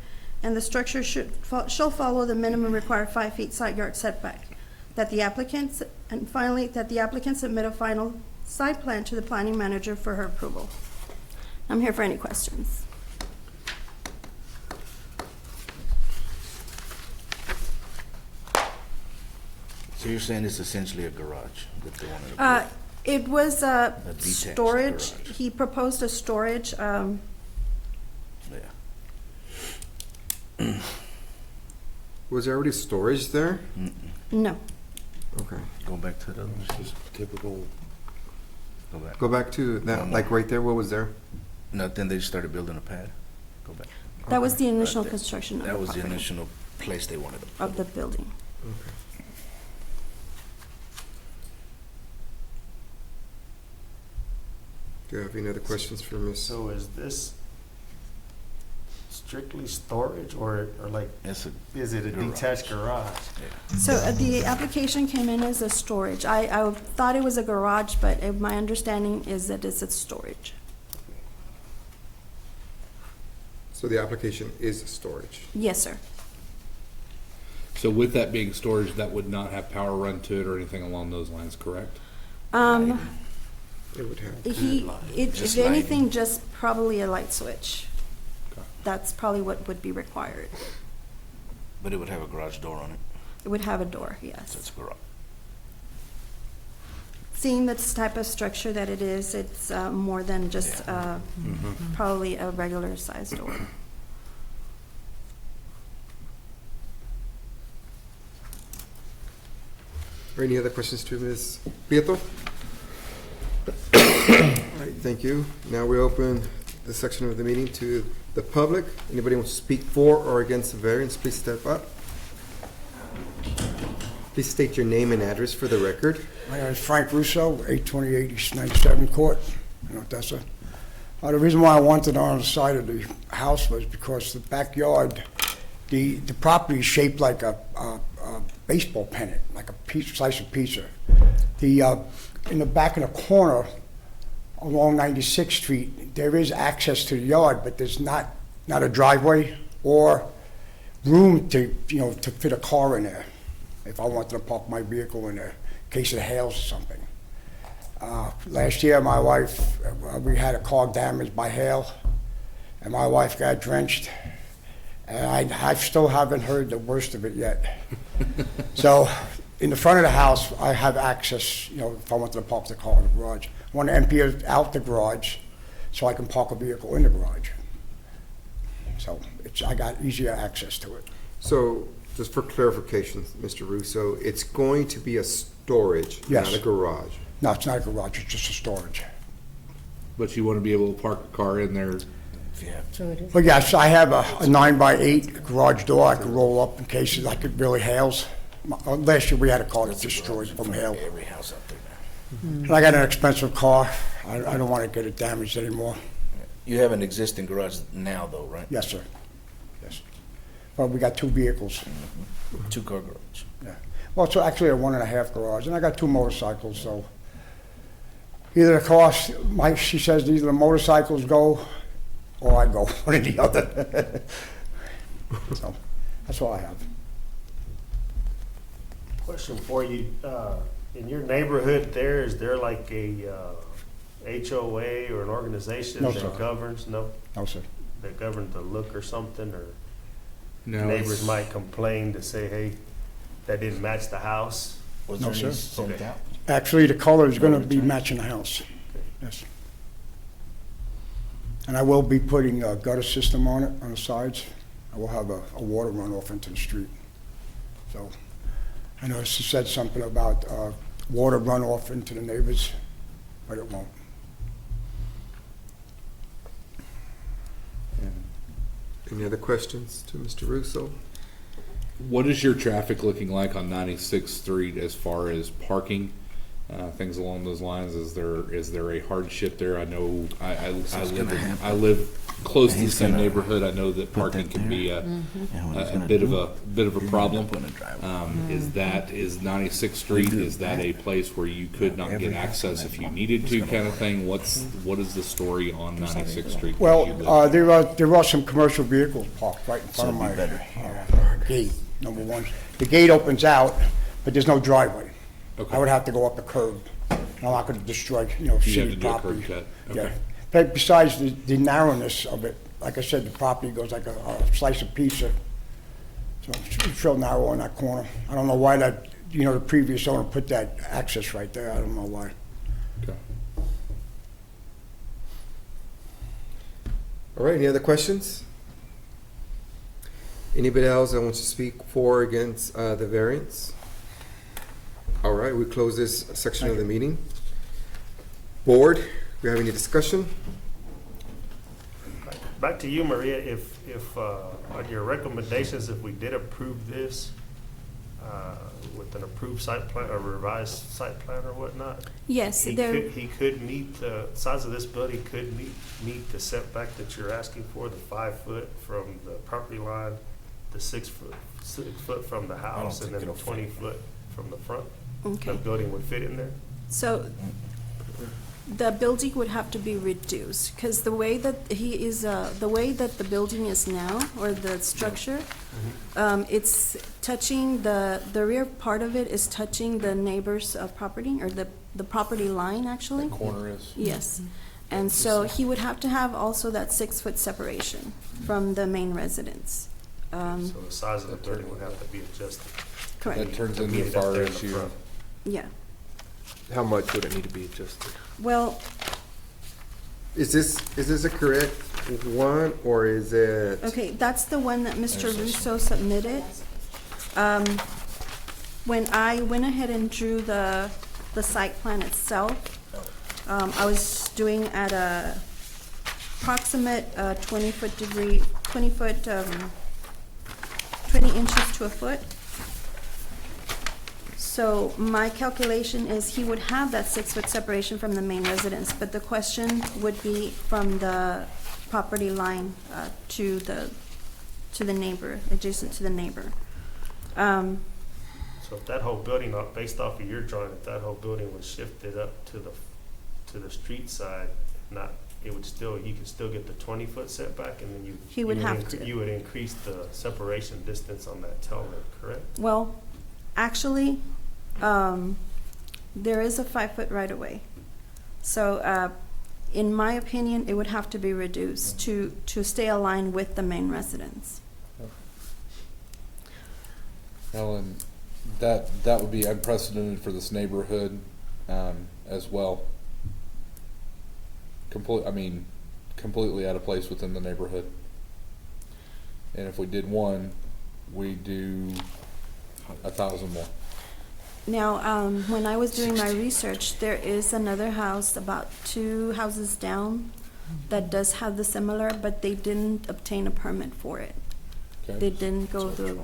and the structure shall follow the minimum required 5 feet side yard setback. And finally, that the applicant submit a final site plan to the planning manager for her approval. I'm here for any questions. So you're saying it's essentially a garage that they wanted to Uh, It was detached storage. garage. He proposed a storage. put? Yeah. Was there already storage there? No. Okay. Go back to the other one. Just typical. Go back. Go back to that, like right there, what was there? Nothing, they just started building a pad. Go back. That was the initial Right there. construction of That the was the property, initial place they wanted to put of the building. Do you have any other questions for Ms.? So is this strictly storage or like, It's a is it a Garage. detached garage? So the application came in as a storage. I thought it was a garage, but my understanding is that it's a storage. So the application is storage. Yes, sir. So with that being storage, that would not have power run to it or anything along those lines, correct? It would have. If Just anything, just probably a light switch. Okay. That's probably what would be required. But it would have a garage door on it, It would have a door, so yes. it's a garage. Seeing this type of structure that it is, it's more than just probably a regular sized door. Are any other questions to Ms. Prieto? All right, thank you. Now we open the section of the meeting to the public. Anybody wants to speak for or against the variance, please step up. Please state your name and address for the record. My name is Frank Russo, 828 East 97 Court, in Odessa. The reason why I wanted it on the side of the house was because the backyard, the property is shaped like a baseball pennant, like a slice of pizza. In the back in the corner along 96th Street, there is access to the yard, but there's not a driveway or room to fit a car in there if I wanted to park my vehicle in there in case it hails or something. Last year, my wife, we had a car damaged by hail, and my wife got drenched, and I still haven't heard the worst of it yet. So, in the front of the house, I have access, if I wanted to park the car in the garage. I want to empty it out the garage so I can park a vehicle in the garage. So, I got easier access to it. So, just for clarification, Mr. Russo, it's going to be a storage, Yes. not a garage. No, it's not a garage, it's just a storage. But you want to be able to park a car in there. If you have to. So it is. But yes, I have a 9x8 garage door I can roll up in case it really hails. Last year, we had a car that destroyed from hail. Every house out there now. And I got an expensive car. I don't want to get it damaged anymore. You have an existing garage now, though, right? Yes, sir. Yes. Well, we got two vehicles. Two-car garage. Yeah. Well, it's actually a 1.5 garage, and I got two motorcycles, so either the car, she says either the motorcycles go or I go, one or the other. So, that's all I have. Question for you, in your neighborhood there, is there like a HOA or an organization No, that sir. governs, no, No, sir. that governs the look or something, or No, neighbors it's- might complain to say, hey, that didn't match the house? Was No, there any sir. sent Okay. out? Actually, the color is gonna be matching the house. Yes. And I will be putting a gutter system on it, on the sides. I will have a water runoff into the street. So, I know she said something about water runoff into the neighbors, but it won't. Any other questions to Mr. Russo? What is your traffic looking like on 96th Street as far as parking? things along those lines? Is there a hardship there? I know, I gonna live, happen. I live close to the He's same gonna neighborhood. I know that put parking that can be there. a And what he's gonna bit of do, a you're gonna problem. put in a driveway. Is 96th Street, do is that a place where you could not Every get house on access that if you block needed is to gonna kind of work. thing? What is the story on 96th Street? Well, where you live? there are some commercial vehicles parked right in So front of it'd be my better here. gate, number one. The gate opens out, but there's no driveway. Okay. I would have to go up the curb. I'm not gonna destroy, You have city to do a curb property. cut. Yeah. Okay. But besides the narrowness of it, like I said, the property goes like a slice of pizza. So it's real narrow on that corner. I don't know why that, the previous owner put that access right there. I don't know why. Okay. All right, any other questions? Anybody else that wants to speak for or against the variance? All right, we close this section of the meeting. Board, we have any discussion? Back to you, Maria, if on your recommendations, if we did approve this with an approved site plan, or revised site plan or whatnot, Yes, he there, could meet, the size of this building could meet the setback that you're asking for, the 5 foot from the property line, the 6 foot from the house, think and then the it'll 20 fit. foot from the front. okay. The building would fit in there? So the building would have to be reduced, because the way that the way that the building is now, or the structure, it's touching, the rear part of it is touching the neighbor's property, or the property line, actually. Corner is. Yes. And so he would have to have also that 6-foot separation from the main residence. So the size of the building would have to be adjusted. Correct. That turns to into meet a it up fire there in the issue. front. Yeah. How much would it need to be adjusted? Well, Is this a correct one, or is it? okay, that's the one that Mr. Russo submitted. When I went ahead and drew the site plan itself, I was doing at a approximate 20 inches to a foot. So my calculation is he would have that 6-foot separation from the main residence, but the question would be from the property line to the neighbor, adjacent to the neighbor. So if that whole building, based off of your drawing, if that whole building was shifted up to the street side, not, it would still, you could still get the 20-foot setback, and then He would have to. You would increase the separation distance on that tail end, correct? Well, actually, there is a 5-foot right-of-way. So, in my opinion, it would have to be reduced to stay aligned with the main residence. Ellen, that would be unprecedented for this neighborhood, as well. Completely out of place within the neighborhood. And if we did one, we do 1,000 more. Now, when I was doing my research, there is another house about 2 houses down that does have the similar, but they didn't obtain a permit for it. Okay? They didn't go through.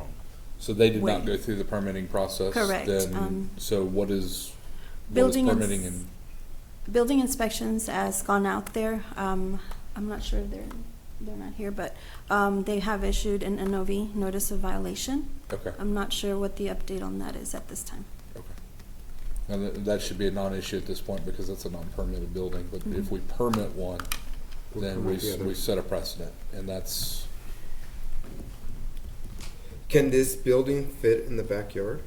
So they did not Wait. go through the permitting process? Correct, Then, so what is building ins- permitting and? Building inspections has gone out there. I'm not sure if they're not here, but they have issued an NOV, notice of violation. Okay. I'm not sure what the update on that is at this time. And that should be a non-issue at this point because that's a non-permitted building, but if we permit one, then we set a precedent, and that's, Can this building fit in the backyard?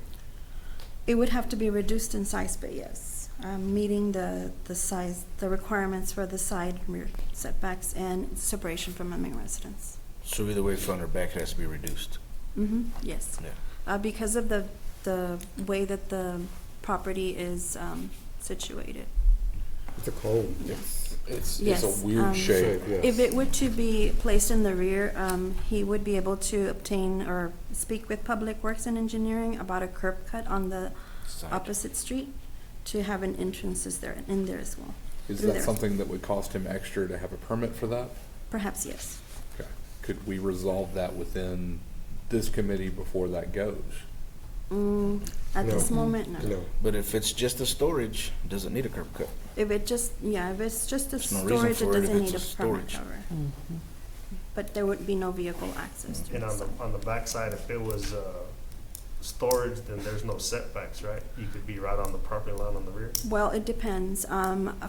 It would have to be reduced in size, but yes, meeting the size, the requirements for the side and rear setbacks and separation from a main residence. So either way, front or back, it has to be reduced. Yes. Yeah. Because of the way that the property is situated. It's a cold. it's Yes, a weird shape. If it were to be placed in the rear, he would be able to obtain or speak with Public Works and Engineering about a curb cut on the Side. opposite street to have an entrances there, in there as well. Is through that there. something that would cost him extra to have a permit for that? Perhaps, yes. Okay. Could we resolve that within this committee before that goes? At this No. moment, no. No. But if it's just a storage, it doesn't need a curb cut. If it just, yeah, if it's just a There's no reason storage, it for it if doesn't it's need a a permit storage. cover. But there would be no vehicle access to And it. on the backside, if it was, storage, then there's no setbacks, right? You could be right on the property line on the rear. Well, it depends.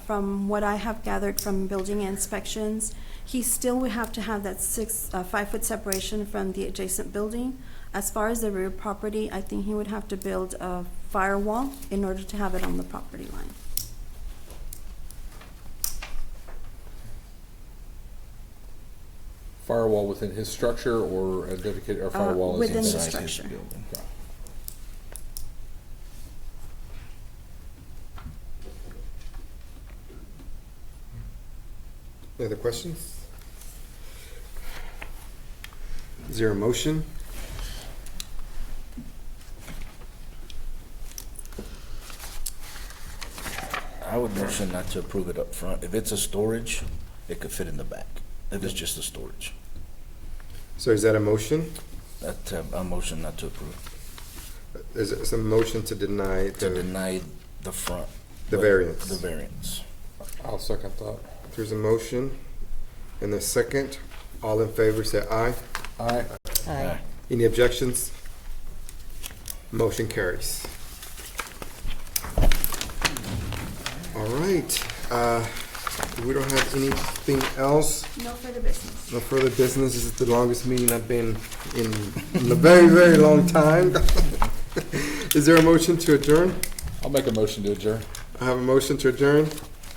From what I have gathered from building inspections, he still would have to have that 5-foot separation from the adjacent building. As far as the rear property, I think he would have to build a firewall in order to have it on the property line. Firewall within his structure or a dedicated, or firewall is within the inside his structure. building? Any other questions? Is there a motion? I would motion not to approve it up front. If it's a storage, it could fit in the back. If it's just a storage, So is that a motion? that, a motion not to approve, Is it some motion to deny to the, deny the front. the variance? The variance. I'll second that. There's a motion and a second. All in favor, say aye. Aye. Aye. Any objections? Motion carries. All right, we don't have anything else. No further business. No further business. This is the longest meeting I've been in a very, very long time. Is there a motion to adjourn? I'll make a motion to adjourn. I have a motion to adjourn.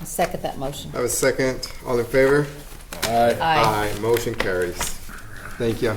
I second that motion. I have a second. All in favor? Aye. Aye. Motion carries. Thank you.